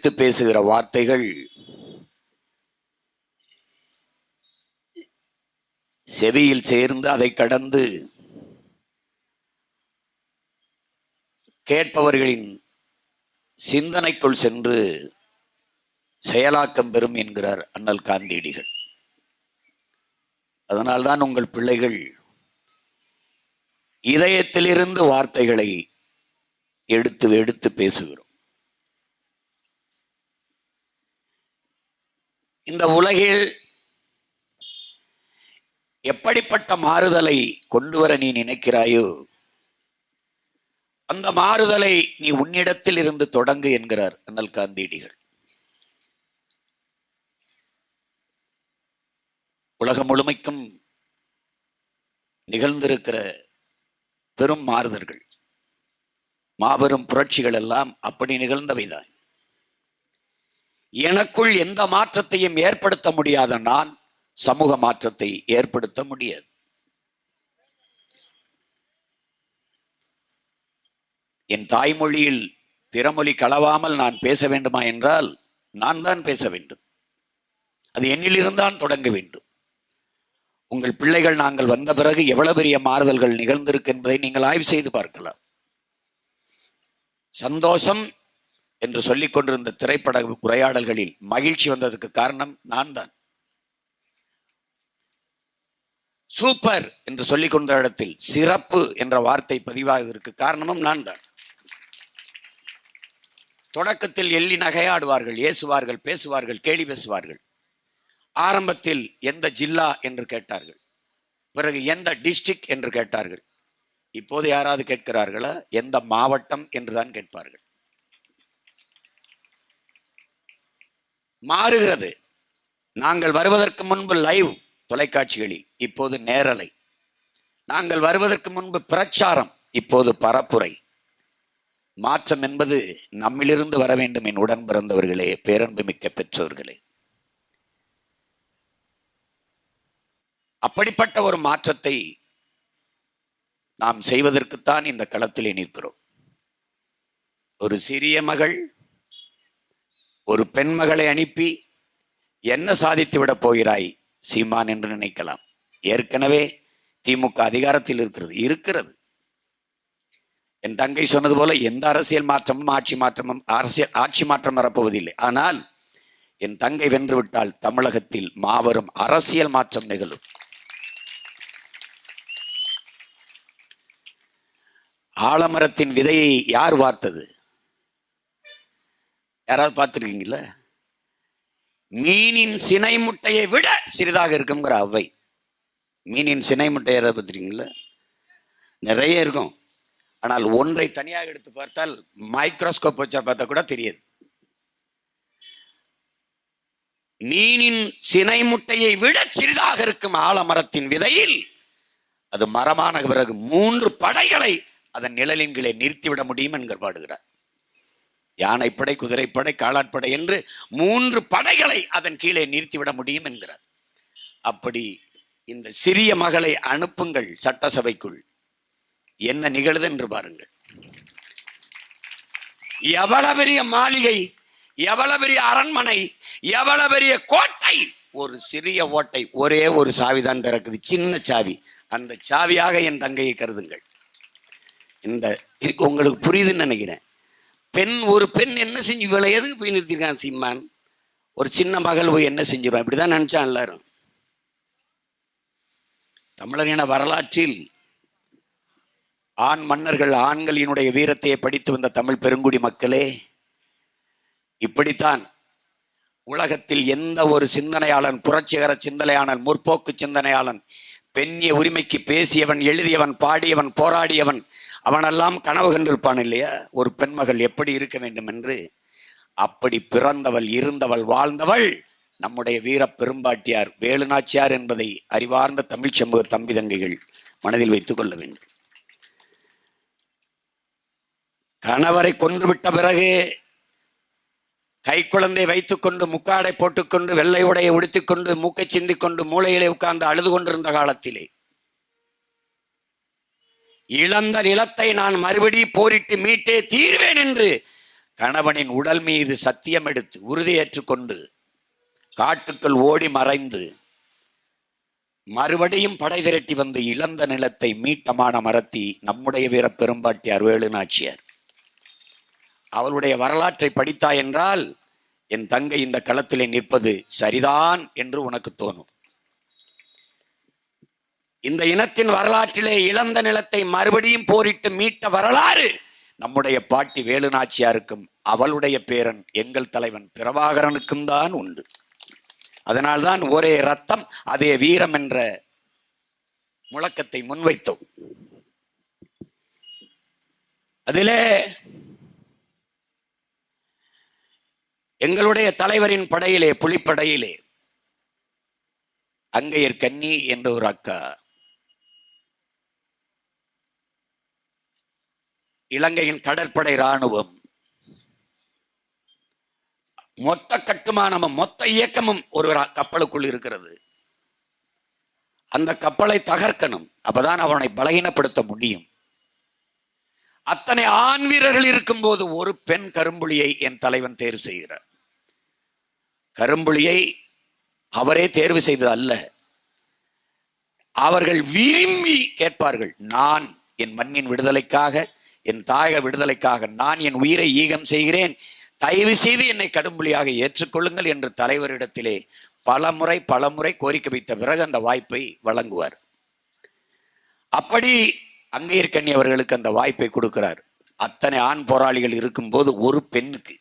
எடுத்து பேசுகிற வார்த்தைகள் செவியில் சேர்ந்து அதை கடந்து கேட்பவர்களின் சிந்தனைக்குள் சென்று செயலாக்கம் பெறும் என்கிறார் அண்ணல் காந்தியடிகள். அதனால்தான் உங்கள் பிள்ளைகள் இதயத்திலிருந்து வார்த்தைகளை எடுத்து எடுத்து பேசுகிறோம். இந்த உலகில் எப்படிப்பட்ட மாறுதலை கொண்டு வர நீ நினைக்கிறாயோ அந்த மாறுதலை நீ உன்னிடத்தில் இருந்து தொடங்கு என்கிறார் அண்ணல் காந்தியடிகள். உலகம் முழுமைக்கும் நிகழ்ந்திருக்கிற பெரும் மாறுதல்கள், மாபெரும் புரட்சிகள் எல்லாம் அப்படி நிகழ்ந்தவைதான். எனக்குள் எந்த மாற்றத்தையும் ஏற்படுத்த முடியாத நான் சமூக மாற்றத்தை ஏற்படுத்த முடியாது. என் தாய்மொழியில் பிறமொழி களவாமல் நான் பேச வேண்டுமா என்றால் நான் தான் பேச வேண்டும். அது என்னிலிருந்தான் தொடங்க வேண்டும். உங்கள் பிள்ளைகள் நாங்கள் வந்த பிறகு எவ்வளவு பெரிய மாறுதல்கள் நிகழ்ந்திருக்கு என்பதை நீங்கள் ஆய்வு செய்து பார்க்கலாம். சந்தோஷம் என்று சொல்லிக் கொண்டிருந்த திரைப்பட உரையாடல்களில் மகிழ்ச்சி வந்ததற்கு காரணம் நான் தான். சூப்பர் என்று சொல்லிக் கொண்ட இடத்தில் சிறப்பு என்ற வார்த்தை பதிவாவதற்கு காரணமும் நான் தான். தொடக்கத்தில் எள்ளி நகையாடுவார்கள், ஏசுவார்கள், பேசுவார்கள், கேலி பேசுவார்கள். ஆரம்பத்தில் எந்த ஜில்லா என்று கேட்டார்கள், பிறகு எந்த டிஸ்ட்ரிக்ட் என்று கேட்டார்கள். இப்போது யாராவது கேட்கிறார்களா? எந்த மாவட்டம் என்றுதான் கேட்பார்கள். மாறுகிறது. நாங்கள் வருவதற்கு முன்பு லைவ் தொலைக்காட்சிகளில், இப்போது நேரலை. நாங்கள் வருவதற்கு முன்பு பிரச்சாரம், இப்போது பரப்புரை. மாற்றம் என்பது நம்மிலிருந்து வர வேண்டும். என் உடன் பிறந்தவர்களே, பேரன்பு மிக்க பெற்றோர்களே, அப்படிப்பட்ட ஒரு மாற்றத்தை நாம் செய்வதற்குத்தான் இந்த களத்திலே நிற்கிறோம். ஒரு சிறிய மகள் ஒரு பெண் மகளை அனுப்பி என்ன சாதித்து விடப் போகிறாய் சீமான் என்று நினைக்கலாம். ஏற்கனவே திமுக அதிகாரத்தில் இருக்கிறது. என் தங்கை சொன்னது போல எந்த அரசியல் மாற்றமும் ஆட்சி மாற்றம் வரப்போவதில்லை. ஆனால் என் தங்கை வென்றுவிட்டால் தமிழகத்தில் மாபெரும் அரசியல் மாற்றம் நிகழும். ஆலமரத்தின் விதையை யார் வார்த்தது? யாராவது பார்த்துருக்கீங்களா? மீனின் சினை முட்டையை விட சிறிதாக இருக்குங்கிற அவ்வை. மீனின் சினை முட்டை யாராவது பார்த்துருக்கீங்களா? நிறைய இருக்கும். ஆனால் ஒன்றை தனியாக எடுத்து பார்த்தால் மைக்ரோஸ்கோப் வச்சா பார்த்தா கூட தெரியாது. மீனின் சினை முட்டையை விட சிறிதாக இருக்கும் ஆலமரத்தின் விதையில் அது மரமான பிறகு 3 படைகளை அதன் நிழலின் கீழே நிறுத்திவிட முடியும் என்கிற பாடுகிறார். யானைப்படை, குதிரைப்படை, காலாட்படை என்று 3 படைகளை அதன் கீழே நிறுத்திவிட முடியும் என்கிறார். அப்படி இந்த சிறிய மகளை அனுப்புங்கள் சட்டசபைக்குள், என்ன நிகழுது என்று பாருங்கள். எவ்வளவு பெரிய மாளிகை, எவ்வளவு பெரிய அரண்மனை, எவ்வளவு பெரிய கோட்டை, ஒரு சிறிய ஓட்டை, ஒரே ஒரு சாவிதான் திறக்குது, சின்ன சாவி. அந்த சாவியாக என் தங்கையை கருதுங்கள். இந்த உங்களுக்கு புரியுதுன்னு நினைக்கிறேன். ஒரு பெண் என்ன செஞ்சு இவளை எதுக்கு போய் நிறுத்திருக்கான் சீமான்? ஒரு சின்ன மகள் போய் என்ன செஞ்சிருவான்? இப்படிதான் நினைச்சான் எல்லாரும். தமிழரின வரலாற்றில் ஆண் மன்னர்கள், ஆண்களினுடைய வீரத்தையே படித்து வந்த தமிழ் பெருங்குடி மக்களே, இப்படித்தான் உலகத்தில் எந்த ஒரு சிந்தனையாளன், புரட்சிகர சிந்தனையாளன், முற்போக்கு சிந்தனையாளன், பெண்ணிய உரிமைக்கு பேசியவன், எழுதியவன், பாடியவன், போராடியவன், அவனெல்லாம் கனவு கண்டிருப்பான் இல்லையா? ஒரு பெண்மகள் எப்படி இருக்க வேண்டும் என்று. அப்படி பிறந்தவள், இருந்தவள், வாழ்ந்தவள் நம்முடைய வீர பெரும்பாட்டியார் வேலுநாச்சியார் என்பதை அறிவார்ந்த தமிழ் சமூக தம்பி தங்கைகள் மனதில் வைத்துக் கொள்ள வேண்டும். கணவரை கொன்றுவிட்ட பிறகு கைக்குழந்தை வைத்துக்கொண்டு, முக்காடை போட்டுக்கொண்டு, வெள்ளை உடையை உடுத்திக்கொண்டு, மூக்கை சிந்திக்கொண்டு, மூளையிலே உட்கார்ந்து அழுது கொண்டிருந்த காலத்திலே இழந்த நிலத்தை நான் மறுபடி போரிட்டு மீட்டே தீர்வேன் என்று கணவனின் உடல் மீது சத்தியம் எடுத்து உறுதியேற்றுக் கொண்டு காட்டுக்குள் ஓடி மறைந்து மறுபடியும் படை திரட்டி வந்து இழந்த நிலத்தை மீட்டமான மரத்தி நம்முடைய வீர பெரும்பாட்டியார் வேலு நாச்சியார். அவளுடைய வரலாற்றை படித்தாய் என்றால் என் தங்கை இந்த களத்திலே நிற்பது சரிதான் என்று உனக்கு தோணும். இந்த இனத்தின் வரலாற்றிலே இழந்த நிலத்தை மறுபடியும் போரிட்டு மீட்ட வரலாறு நம்முடைய பாட்டி வேலு நாச்சியாருக்கும் அவளுடைய பேரன் எங்கள் தலைவன் பிரபாகரனுக்கும் தான் உண்டு. அதனால்தான் ஒரே ரத்தம் அதே வீரம் என்ற முழக்கத்தை முன்வைத்தோம். அதிலே எங்களுடைய தலைவரின் படையிலே புலிப்படையிலே அங்கையர் கன்னி என்ற ஒரு அக்கா இலங்கையின் கடற்படை இராணுவம் மொத்த கட்டுமானமும் மொத்த இயக்கமும் ஒரு கப்பலுக்குள் இருக்கிறது. அந்த கப்பலை தகர்க்கணும், அப்பதான் அவனை பலகீனப்படுத்த முடியும். அத்தனை ஆண் வீரர்கள் இருக்கும் போது ஒரு பெண் கரும்புலியை என் தலைவன் தேர்வு செய்கிறார். கரும்புலியை அவரே தேர்வு செய்தது அல்ல, அவர்கள் விரும்பி கேட்பார்கள். நான் என் மண்ணின் விடுதலைக்காக, என் தாயக விடுதலைக்காக நான் என் உயிரை ஈகம் செய்கிறேன், தயவு செய்து என்னை கடும்புலியாக ஏற்றுக்கொள்ளுங்கள் என்று தலைவரிடத்திலே பலமுறை கோரிக்கை வைத்த பிறகு அந்த வாய்ப்பை வழங்குவார். அப்படி அங்கையர் கன்னி அவர்களுக்கு அந்த வாய்ப்பை கொடுக்கிறார். அத்தனை ஆண் போராளிகள் இருக்கும் போது ஒரு பெண்ணுக்கு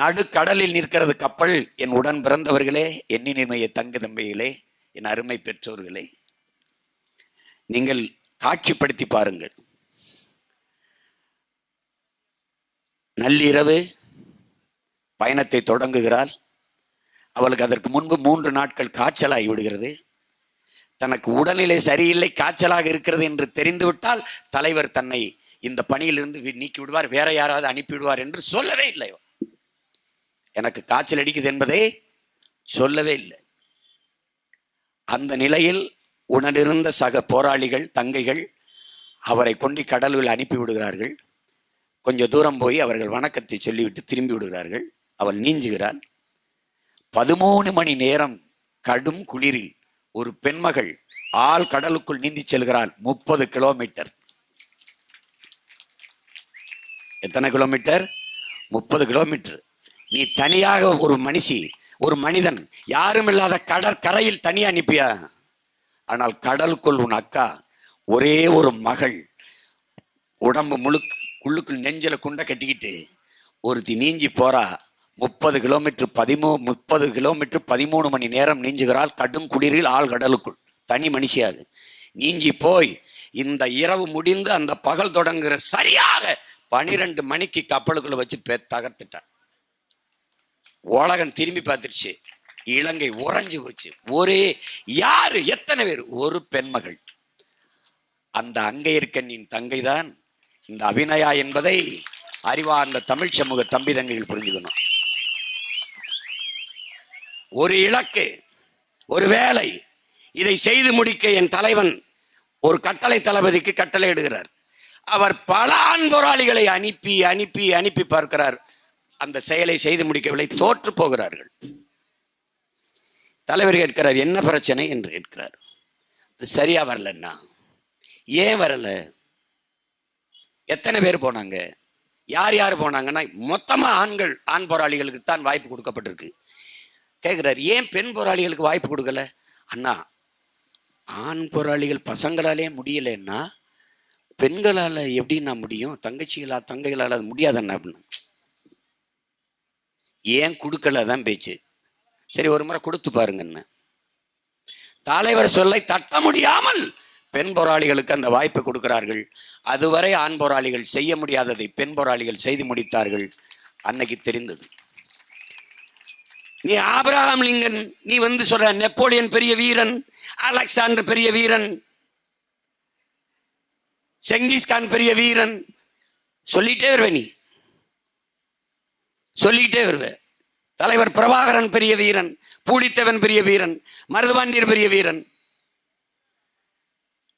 நடுக்கடலில் நிற்கிறது கப்பல். என் உடன் பிறந்தவர்களே, எண்ணினிமைய தங்கு தம்பிகளே, என் அருமை பெற்றோர்களே, நீங்கள் காட்சிப்படுத்தி பாருங்கள். நள்ளிரவு பயணத்தை தொடங்குகிறாள். அவளுக்கு அதற்கு முன்பு 3 நாட்கள் காய்ச்சலாகி விடுகிறது. தனக்கு உடல்நிலை சரியில்லை, காய்ச்சலாக இருக்கிறது என்று தெரிந்துவிட்டால் தலைவர் தன்னை இந்த பணியிலிருந்து நீக்கி விடுவார், வேற யாராவது அனுப்பிவிடுவார் என்று சொல்லவே இல்லை. எனக்கு காய்ச்சல் அடிக்குது என்பதை சொல்லவே இல்லை. அந்த நிலையில் உடனிருந்த சக போராளிகள் தங்கைகள் அவரை கொண்டு கடலில் அனுப்பி விடுகிறார்கள். கொஞ்சம் தூரம் போய் அவர்கள் வணக்கத்தை சொல்லிவிட்டு திரும்பி விடுகிறார்கள். அவள் நீஞ்சுகிறாள். 13 மணி நேரம் கடும் குளிரில் ஒரு பெண்மகள் ஆள் கடலுக்குள் நீந்தி செல்கிறாள். 30 கிலோமீட்டர். எத்தனை கிலோமீட்டர்? 30 கிலோமீட்டர். நீ தனியாக ஒரு மனிதன் யாரும் இல்லாத கடற்கரையில் தனியா அனுப்பியா? ஆனால் கடலுக்குள் உன் அக்கா, ஒரே ஒரு மகள், உடம்பு உள்ளுக்குள் நெஞ்சில குண்டை கட்டிக்கிட்டு ஒருத்தி நீஞ்சி போறா. 30 கிலோமீட்டர் 13 மணி நேரம் நீஞ்சுகிறாள். கடும் குளிரில் ஆள் கடலுக்குள் தனி மனுஷியாது நீஞ்சி போய் இந்த இரவு முடிந்து அந்த பகல் தொடங்குகிற சரியாக 12 மணிக்கு கப்பலுக்குள்ள வச்சு தகர்த்துட்டார். உலகம் திரும்பி பார்த்துருச்சு. இலங்கை உறைஞ்சு போச்சு. ஒரே யாரு, எத்தனை பேர்? ஒரு பெண்மகள். அந்த அங்கையர் கண்ணின் தங்கைதான் இந்த அபிநயா என்பதை அறிவார்ந்த தமிழ் சமூக தம்பி தங்கைகள் புரிஞ்சுக்கணும். ஒரு இலக்கு, ஒரு வேலை, இதை செய்து முடிக்க என் தலைவன் ஒரு கட்டளை தளபதிக்கு கட்டளை இடுகிறார். அவர் பல ஆண் போராளிகளை அனுப்பி அனுப்பி அனுப்பி பார்க்கிறார். அந்த செயலை செய்து முடிக்கவில்லை, தோற்று போகிறார்கள். தலைவர் கேட்கிறார், என்ன பிரச்சனை என்று கேட்கிறார். சரியா வரலன்னா, ஏன் வரல? எத்தனை பேர் போனாங்க? யார் யார் போனாங்கன்னா மொத்தமா ஆண் போராளிகளுக்கு தான் வாய்ப்பு கொடுக்கப்பட்டிருக்கு. கேட்கிறார், ஏன் பெண் போராளிகளுக்கு வாய்ப்பு கொடுக்கல? அண்ணா, ஆண் போராளிகள் பசங்களாலே முடியலன்னா பெண்களால எப்படின்னா முடியும்? தங்கைகளால் அது முடியாதண்ணா அப்படின்னு. ஏன் கொடுக்கல தான் பேச்சு. சரி, ஒரு முறை கொடுத்து பாருங்கன்னு தலைவர் சொல்லை தட்ட முடியாமல் பெண் போராளிகளுக்கு அந்த வாய்ப்பை கொடுக்கிறார்கள். அதுவரை ஆண் போராளிகள் செய்ய முடியாததை பெண் போராளிகள் செய்து முடித்தார்கள். அன்னைக்கு தெரிந்தது. நீ ஆபிரகாம் லிங்கன், நீ சொல்ற நெப்போலியன் பெரிய வீரன், அலெக்சாண்டர் பெரிய வீரன், செங்கிஸ்கான் பெரிய வீரன் சொல்லிட்டே வருவே. நீ சொல்லிட்டே வருவே. தலைவர் பிரபாகரன் பெரிய வீரன், பூலித்தேவன் பெரிய வீரன், மருதுபாண்டியர் பெரிய வீரன்,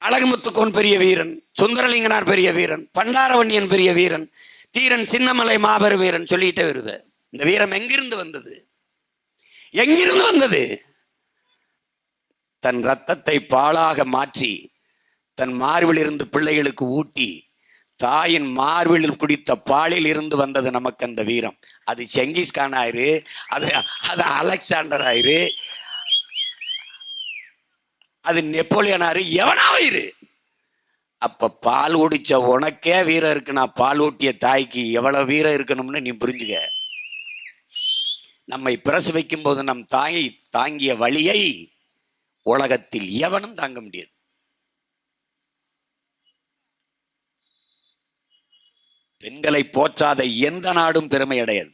அழகுமுத்துக்கோன் பெரிய வீரன், சுந்தரலிங்கனார் பெரிய வீரன், பண்டாரவன்யன் பெரிய வீரன், தீரன் சின்னமலை மாபெரும் வீரன் சொல்லிட்டே வருவ. இந்த வீரம் எங்கிருந்து வந்தது? எங்கிருந்து வந்தது? தன் ரத்தத்தை பாலாக மாற்றி தன் மார்பில் இருந்து பிள்ளைகளுக்கு ஊட்டி தாயின் மார்பில் குடித்த பாலில் இருந்து வந்தது நமக்கு அந்த வீரம். அது செங்கிஸ்கான் ஆயிரு, அது அலெக்சாண்டர் ஆயிரு, அது நெப்போலியன் ஆயிரு, எவனாயிரு. அப்ப பால் குடிச்ச உனக்கே வீரம் இருக்குன்னா பால் ஊட்டிய தாய்க்கு எவ்வளவு வீரம் இருக்கணும்னு நீ புரிஞ்சுக்க. நம்மை பிரசவிக்கும் போது நம் தாயை தாங்கிய வழியை உலகத்தில் எவனும் தாங்க முடியாது. பெண்களை போற்றாத எந்த நாடும் பெருமை அடையாது.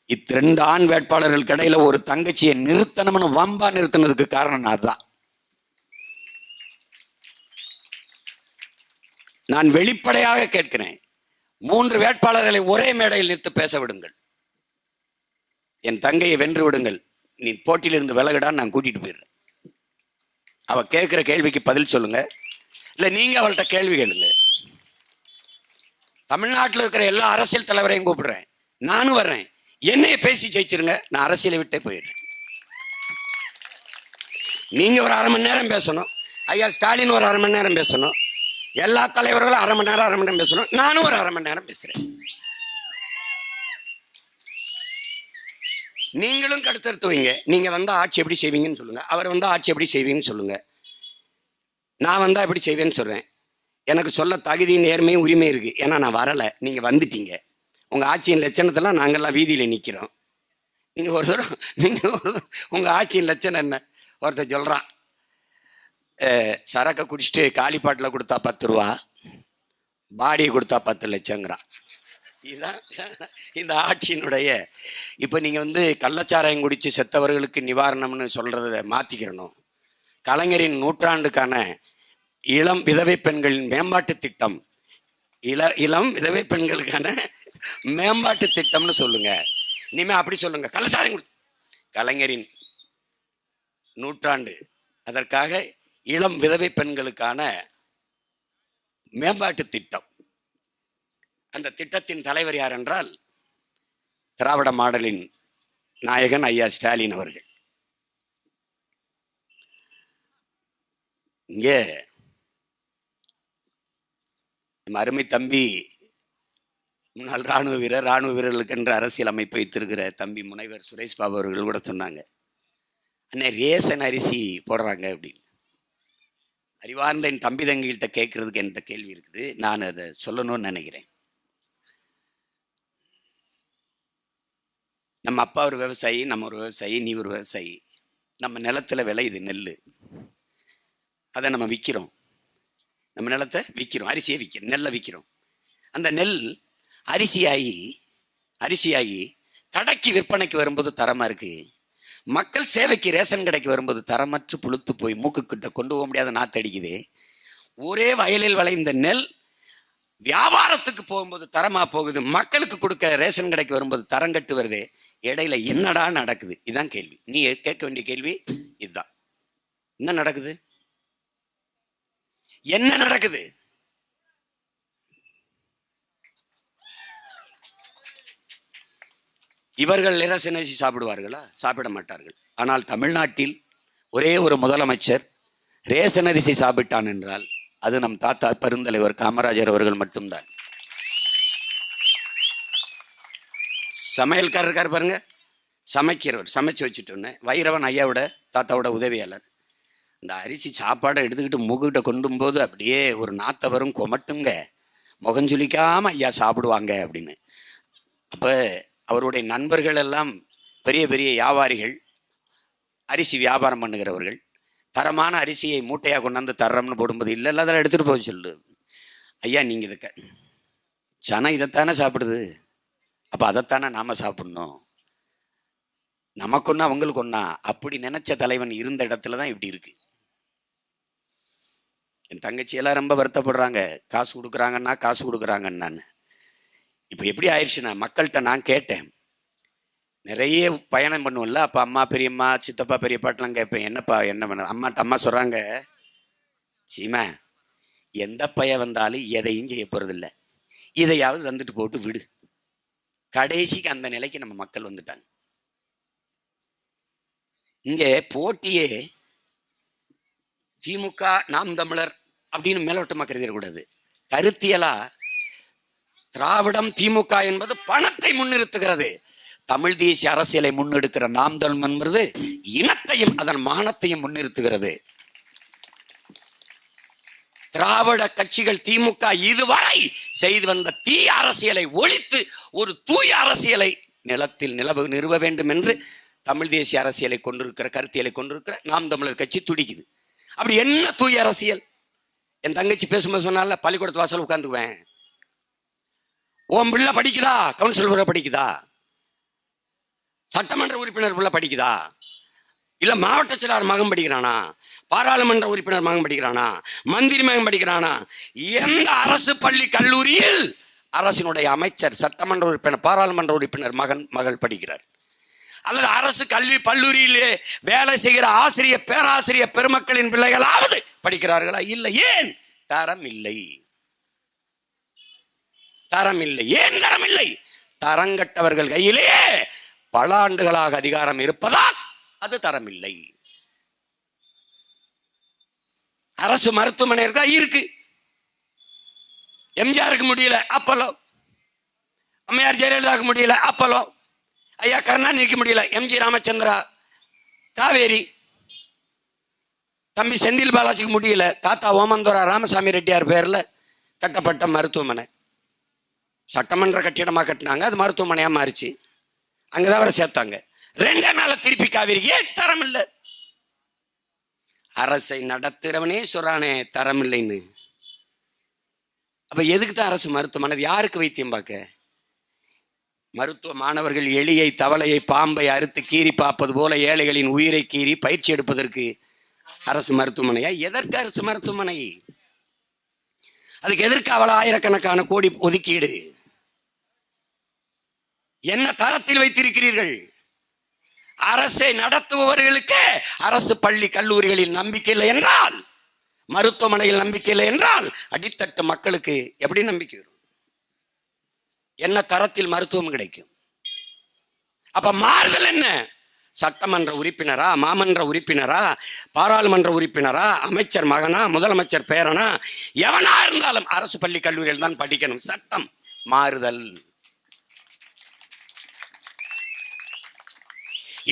இத்திரண்டு ஆண் வேட்பாளர்கள் கடையில ஒரு தங்கச்சியை நிறுத்தணும்னு வம்பா நிறுத்தினதுக்கு காரணம் அதுதான். நான் வெளிப்படையாக கேட்கிறேன், 3 வேட்பாளர்களை ஒரே மேடையில் நிறுத்தி பேச விடுங்கள். என் தங்கையை வென்று விடுங்கள். நீ போட்டியிலிருந்து விலகிடான்னு நான் கூட்டிட்டு போயிடுறேன். அவ கேட்கிற கேள்விக்கு பதில் சொல்லுங்க, இல்ல நீங்க அவள்கிட்ட கேள்வி கேளுங்க. தமிழ்நாட்டில் இருக்கிற எல்லா அரசியல் தலைவரையும் கூப்பிடுறேன், நானும் வர்றேன். என்னைய பேசி ஜெயிச்சிருங்க, நான் அரசியலை விட்டே போயிடுறேன். நீங்க ஒரு 1/2 மணி நேரம் பேசணும், ஐயா ஸ்டாலின் ஒரு 1/2 மணி நேரம் பேசணும், எல்லா தலைவர்களும் 1/2 மணி நேரம் பேசணும், நானும் ஒரு 1/2 மணி நேரம் பேசுறேன். நீங்களும் கடுத்தெடுத்துவீங்க. நீங்க வந்தா ஆட்சி எப்படி செய்வீங்கன்னு சொல்லுங்க, அவர் வந்தா ஆட்சி எப்படி செய்வீங்கன்னு சொல்லுங்க, நான் வந்தா எப்படி செய்வேன்னு சொல்றேன். எனக்கு சொல்ல தகுதி நேர்மையும் உரிமை இருக்கு. ஏன்னா நான் வரலை, நீங்க வந்துட்டீங்க. உங்க ஆட்சியின் லட்சணத்தெல்லாம் நாங்கள்லாம் வீதியில நிற்கிறோம். நீங்க உங்க ஆட்சியின் லட்சணம் என்ன? ஒருத்தர் சொல்றான், சரக்கை குடிச்சிட்டு காலிப்பாட்டில் கொடுத்தா 10 ரூபா, பாடியை கொடுத்தா 10 லட்சங்கிறான். இதுதான் இந்த ஆட்சியினுடைய. இப்போ நீங்கள் கள்ளச்சாராயம் குடித்து செத்தவர்களுக்கு நிவாரணம்னு சொல்கிறத மாற்றிக்கிறணும். கலைஞரின் நூற்றாண்டுக்கான இளம் விதவை பெண்களின் மேம்பாட்டு திட்டம், இளம் விதவை பெண்களுக்கான மேம்பாட்டு திட்டம்னு சொல்லுங்க. இனிமே அப்படி சொல்லுங்க. கள்ளச்சாராயம் கலைஞரின் நூற்றாண்டு, அதற்காக இளம் விதவை பெண்களுக்கான மேம்பாட்டு திட்டம். அந்த திட்டத்தின் தலைவர் யார் என்றால் திராவிட மாடலின் நாயகன் ஐயா ஸ்டாலின் அவர்கள். இங்கே அருமை தம்பி முன்னாள் ராணுவ வீரர்களுக்கு என்ற அரசியல் அமைப்பு வைத்திருக்கிற தம்பி முனைவர் சுரேஷ் பாபு அவர்கள் கூட சொன்னாங்க, அண்ணே ரேஷன் அரிசி போடுறாங்க அப்படின்னு. அறிவார்ந்த என் தம்பி தங்கிட்ட கேட்கறதுக்கு என்கிட்ட கேள்வி இருக்குது, நான் அதை சொல்லணும்னு நினைக்கிறேன். நம்ம அப்பா ஒரு விவசாயி, நம்ம ஒரு விவசாயி, நீ ஒரு விவசாயி. நம்ம நிலத்துல விளையுது நெல், அதை நம்ம விற்கிறோம். நம்ம நிலத்தை விற்கிறோம், அரிசியை விற்கிறோம், நெல்லை விற்கிறோம். அந்த நெல் அரிசியாகி கடைக்கு விற்பனைக்கு வரும்போது தரமா இருக்கு, மக்கள் சேவைக்கு ரேஷன் கடைக்கு வரும்போது தரமற்று புழுத்து போய் மூக்கு கிட்ட கொண்டு போக முடியாத நாத்தடிக்குது. ஒரே வயலில் விளைந்த நெல் வியாபாரத்துக்கு போகும்போது தரமா போகுது, மக்களுக்கு கொடுக்க ரேஷன் கடைக்கு வரும்போது தரம் கட்டு வருது. இடையில என்னடா நடக்குது? இதுதான் கேள்வி. நீ கேட்க வேண்டிய கேள்வி இதுதான். என்ன நடக்குது? என்ன நடக்குது? இவர்கள் ரேஷன் அரிசி சாப்பிடுவார்களா? சாப்பிட மாட்டார்கள். ஆனால் தமிழ்நாட்டில் ஒரே ஒரு முதலமைச்சர் ரேஷன் அரிசி சாப்பிட்டான் என்றால் அது நம் தாத்தா பெருந்தலைவர் காமராஜர் அவர்கள் மட்டும்தான். சமையல்காரர் இருக்கார் பாருங்க, சமைக்கிறவர், சமைச்சு வச்சுட்டோன்னு வைரவன் ஐயாவோட தாத்தாவோட உதவியாளர் இந்த அரிசி சாப்பாடை எடுத்துக்கிட்டு மூக்கிட்ட கொண்டும் போது அப்படியே ஒரு நாத்த வரும், கொமட்டுங்க, முகஞ்சொலிக்காம ஐயா சாப்பிடுவாங்க அப்படின்னு. அப்போ அவருடைய நண்பர்கள் எல்லாம் பெரிய பெரிய வியாபாரிகள், அரிசி வியாபாரம் பண்ணுகிறவர்கள். தரமான அரிசியை மூட்டையாக கொண்டாந்து தர்றோம்னு போடும்போது இல்லை இல்லை அதெல்லாம் எடுத்துகிட்டு போக சொல்லு. ஐயா நீங்கள் இதுக்க சனம் இதைத்தானே சாப்பிடுது, அப்போ அதைத்தானே நாம் சாப்பிட்ணும், நமக்கு ஒன்றா அவங்களுக்கு ஒன்றா அப்படி நினைச்ச தலைவன் இருந்த இடத்துல தான் இப்படி இருக்கு. என் தங்கச்சியெல்லாம் ரொம்ப வருத்தப்படுறாங்க, காசு கொடுக்குறாங்கன்னு. இப்போ எப்படி ஆயிடுச்சுன்னா, மக்கள்கிட்ட நான் கேட்டேன், நிறைய பயணம் பண்ணுவோம்ல, அப்போ அம்மா பெரியம்மா சித்தப்பா பெரியப்பாட்டெலாம் கேட்பேன், என்னப்பா என்ன பண்ண அம்மா சொல்கிறாங்க, சீமா எந்த பையன் வந்தாலும் எதையும் செய்ய போகிறதில்ல, இதையாவது வந்துட்டு போட்டு விடு. கடைசிக்கு அந்த நிலைக்கு நம்ம மக்கள் வந்துட்டாங்க. இங்க போட்டியே திமுக நாம் தமிழர் அப்படின்னு மேலோட்டமா கருதிடக்கூடாது. கருத்தியலா திராவிடம் திமுக என்பது பணத்தை முன்னிறுத்துகிறது. தமிழ் தேசிய அரசியலை முன்னெடுக்கிற நாம் தமிழ் என்பது இனத்தையும் அதன் மானத்தையும் முன்னிறுத்துகிறது. திராவிட கட்சிகள் திமுக இதுவரை செய்து வந்த தீய அரசியலை ஒழித்து ஒரு தூய அரசியலை நிலத்தில் நிறுவ வேண்டும் என்று தமிழ் தேசிய அரசியலை கொண்டிருக்கிற கருத்தியலை கொண்டிருக்கிற நாம் தமிழர் கட்சி துடிக்குது. அப்படி என்ன தூய அரசியல்? என் தங்கச்சி பேசும்போது சொன்னால, பள்ளிக்கூடத்து வாசல் உட்காந்துக்குவேன். உன் பிள்ளை படிக்குதா? கவுன்சிலர் பிள்ளை படிக்குதா? சட்டமன்ற உறுப்பினர் பிள்ளை படிக்குதா? இல்ல மாவட்ட செயலாளர் மகன் படிக்கிறானா? பாராளுமன்ற உறுப்பினர் மகன் படிக்கிறானா? மந்திரி மகன் படிக்கிறானா? எந்த அரசு பள்ளி கல்லூரியில் அரசினுடைய அமைச்சர், சட்டமன்ற உறுப்பினர், பாராளுமன்ற உறுப்பினர் மகள் படிக்கிறார்? அல்லது அரசு கல்வி கல்லூரியிலே வேலை செய்கிற ஆசிரியர் பேராசிரியர் பெருமக்களின் பிள்ளைகளாவது படிக்கிறார்களா? இல்லை. ஏன்? தரம் இல்லை. தரம் இல்லை. ஏன் தரம் இல்லை? தரங்கட்டவர்கள் கையிலேயே பல ஆண்டுகளாக அதிகாரம் இருப்பதால் அது தரம் இல்லை. அரசு மருத்துவமனை இருக்கா? இருக்கு. எம்ஜிஆருக்கு முடியல, அப்பலோ. அம்மையார் ஜெயலலிதாவுக்கு முடியல, அப்பலோ. ஐயா கருணாநிதிக்கு முடியல, எம்ஜி ராமச்சந்திரா, காவேரி. தம்பி செந்தில் பாலாஜிக்கு முடியல, தாத்தா ஓமந்தோரா ராமசாமி ரெட்டியார் பேர்ல கட்டப்பட்ட மருத்துவமனை. சட்டமன்ற கட்டிடமா கட்டினாங்க, அது மருத்துவமனையா மாறிச்சு. அங்கதான் அவரை சேர்த்தாங்க. 2 நாள் திருப்பி காவேரி. ஏன் தரம் இல்லை? அரசை நடத்துறவனே சொல்றானே தரம் இல்லைன்னு. அப்ப எதுக்கு தான் அரசு மருத்துவமனை? யாருக்கு வைத்தியம் பார்க்க? மருத்துவ மாணவர்கள் எலியை, தவளையை, பாம்பை அறுத்து கீறி பார்ப்பது போல ஏழைகளின் உயிரை கீறி பயிற்சி எடுப்பதற்கு அரசு மருத்துவமனையா? எதற்கு அரசு மருத்துவமனை? அதுக்கு எதற்கு அவ்வளவு ஆயிரக்கணக்கான கோடி ஒதுக்கீடு? என்ன தரத்தில் வைத்திருக்கிறீர்கள்? அரசை நடத்துபவர்களுக்கு அரசு பள்ளி கல்லூரிகளில் நம்பிக்கை இல்லை என்றால், மருத்துவமனையில் நம்பிக்கை இல்லை என்றால், அடித்தட்டு மக்களுக்கு எப்படி நம்பிக்கை வரும்? என்ன தரத்தில் மருத்துவம் கிடைக்கும்? அப்ப மாறுதல் என்ன? சட்டமன்ற உறுப்பினரா, மாமன்ற உறுப்பினரா, பாராளுமன்ற உறுப்பினரா, அமைச்சர் மகனா, முதலமைச்சர் பேரனா, எவனா இருந்தாலும் அரசு பள்ளி கல்லூரியில் தான் படிக்கணும். சட்டம் மாறுதல்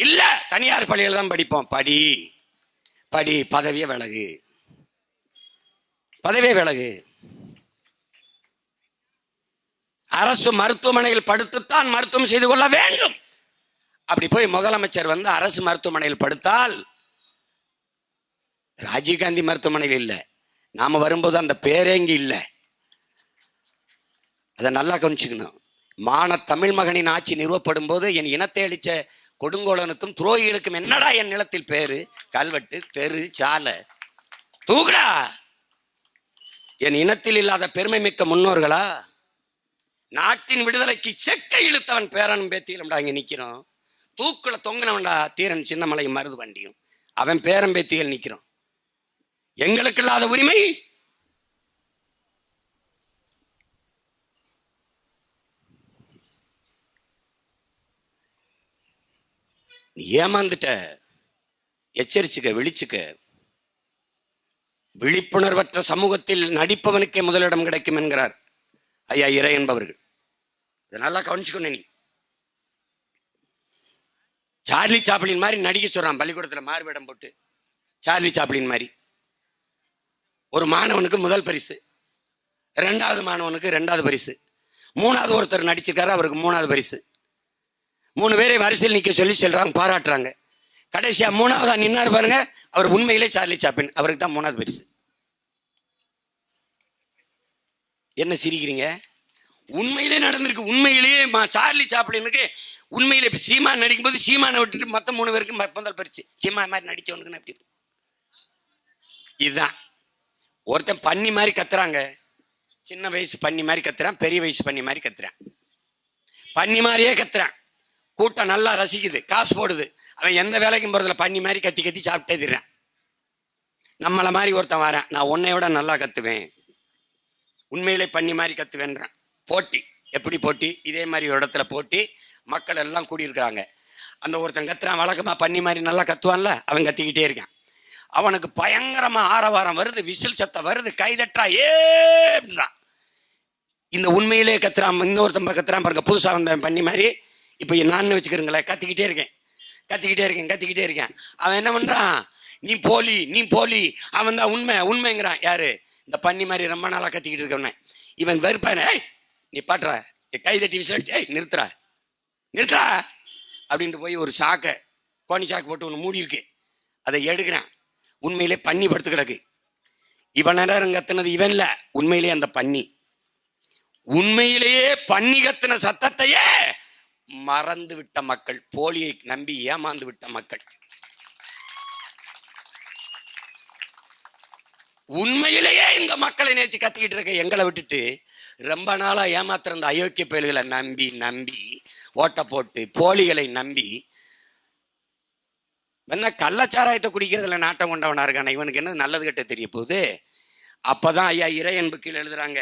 இல்ல. தனியார் பள்ளியில் தான் படிப்போம். படி படி, பதவியே விலகு, பதவியே விலகு. அரசு மருத்துவமனையில் படுத்துத்தான் மருத்துவம் செய்து கொள்ள வேண்டும். அப்படி போய் முதலமைச்சர் அரசு மருத்துவமனையில் படுத்தால், ராஜீவ்காந்தி மருத்துவமனையில் இல்லை, நாம வரும்போது அந்த பேரே இங்க இல்லை. அதை நல்லா கவனிச்சுக்கணும். தமிழ் மகனின் ஆட்சி நிறுவப்படும் போது என் இனத்தை அளிச்ச கொடுங்கோலனுக்கும் துரோகிகளுக்கும் என்னடா என் நிலத்தில் பேரு? கல்வெட்டு, தெரு, சாலை. தூக்குடா. என் இனத்தில் இல்லாத பெருமை மிக்க முன்னோர்களா? நாட்டின் விடுதலைக்கு செக்கை இழுத்தவன் பேரனும் பேத்தியிலும் இங்க நிக்கிறோம். தூக்குல தொங்கினவன்டா தீரன் சின்னமலை மருது வண்டியும், அவன் பேரன் பேத்திகள் நிக்கிறோம். எங்களுக்கு இல்லாத உரிமை ஏமாந்துட்ட. எச்சரிச்சுக்க, விழிச்சுக்க. விழிப்புணர்வற்ற சமூகத்தில் நடிப்பவனுக்கே முதலிடம் கிடைக்கும் என்கிறார் ஐயா இறை என்பவர்கள். இதை நல்லா கவனிச்சுக்கணும். நீ சார்லி சாப்ளின் மாதிரி நடிக்க சொல்றான் பள்ளிக்கூடத்தில் மாறுவேடம் போட்டு. சார்லி சாப்ளின் மாதிரி ஒரு மாணவனுக்கு முதல் பரிசு, 2வது மாணவனுக்கு 2வது பரிசு, 3வது ஒருத்தர் நடிச்சிருக்காரு, அவருக்கு 3வது பரிசு. 3 பேரை வரிசையில் நிக்க சொல்லி சொல்றாங்க, பாராட்டுறாங்க. கடைசியா 3வதா நின்னாரு பாருங்க, அவர் உண்மையிலே சார்லி சாப்ளின், அவருக்கு தான் 3வது பரிசு. என்ன சிரிக்கிறீங்க? உண்மையிலே நடந்திருக்கு. உண்மையிலேயே சார்லி சாப்ளினுக்கு உண்மையிலே சீமான் நடிக்கும் போது சீமானை விட்டுட்டு மொத்தம் 3 பேருக்கு முதல் பரிசு. சீமான் மாதிரி நடிச்சவனுக்கு அப்படி. இதுதான். ஒருத்தன் பன்னி மாதிரி கத்துறாங்க, சின்ன வயசு பன்னி மாதிரி கத்துறான், பெரிய வயசு பன்னி மாதிரி கத்துறான். பன்னி மாதிரியே கத்துறான், கூட்டம் நல்லா ரசிக்குது, காசு போடுது. அவன் எந்த வேலைக்கும் போறதுல பன்னி மாதிரி கத்தி கத்தி சாப்பிட்டே திறான். நம்மள மாதிரி ஒருத்தன் வரான், நான் உன்னையோட நல்லா கத்துவேன், உண்மையிலே பன்னி மாதிரி கத்துவேன்றான். போட்டி. எப்படி போட்டி? இதே மாதிரி ஒரு இடத்துல போட்டி, மக்கள் எல்லாம் கூடியிருக்கிறாங்க. அந்த ஒருத்தன் கத்துறான், வழக்கமா பண்ணி மாதிரி நல்லா கத்துவான்ல, அவன் கத்திக்கிட்டே இருக்கான். அவனுக்கு பயங்கரமா ஆரவாரம் வருது, விசில் சத்தம் வருது, கைதட்டா ஏன்றான். இந்த உண்மையிலே கத்துறான். இன்னொருத்தன் கத்துறான் பாருங்க, புதுசா வந்த பண்ணி மாதிரி. இப்போ நான் வச்சுக்கிறீங்களேன், கத்திக்கிட்டே இருக்கேன். அவன் என்ன பண்றான்? நீ போலி, அவன் தான் உண்மைங்கிறான். யாரு? இந்த பண்ணி மாதிரி ரொம்ப நாளா கத்திக்கிட்டு இருக்கவன. இவன் வெறுப்பான, நீ பாட்டுற, கை தட்டி விசாரிச்சு, நிறுத்துறா அப்படின்ட்டு போய் ஒரு சாக்கை, கோணி சாக்கு போட்டு ஒன்று மூடி இருக்கு, அதை எடுக்கிறான். உண்மையிலே பண்ணி படுத்து கிடக்கு. இவன் நேரம் கத்துனது இவன் இல்ல, உண்மையிலே அந்த பண்ணி. உண்மையிலேயே பண்ணி கத்துன சத்தத்தையே மறந்து விட்ட மக்கள், போலியை நம்பி ஏமாந்து விட்ட மக்கள். உண்மையிலேயே இந்த மக்களை நேச்சு கத்திக்கிட்டு இருக்க எங்களை விட்டுட்டு ரொம்ப நாளா ஏமாத்துற இந்த அயோக்கிய பயல்களை நம்பி ஓட்ட போட்டு போலிகளை நம்பி என்ன கள்ளச்சாராயத்தை குடிக்கிறதுல நாட்டம் கொண்டவனா இருக்கான. இவனுக்கு என்ன நல்லது கெட்ட தெரிய போகுது? அப்பதான் ஐயா இறையன்பு கீழ் எழுதுறாங்க,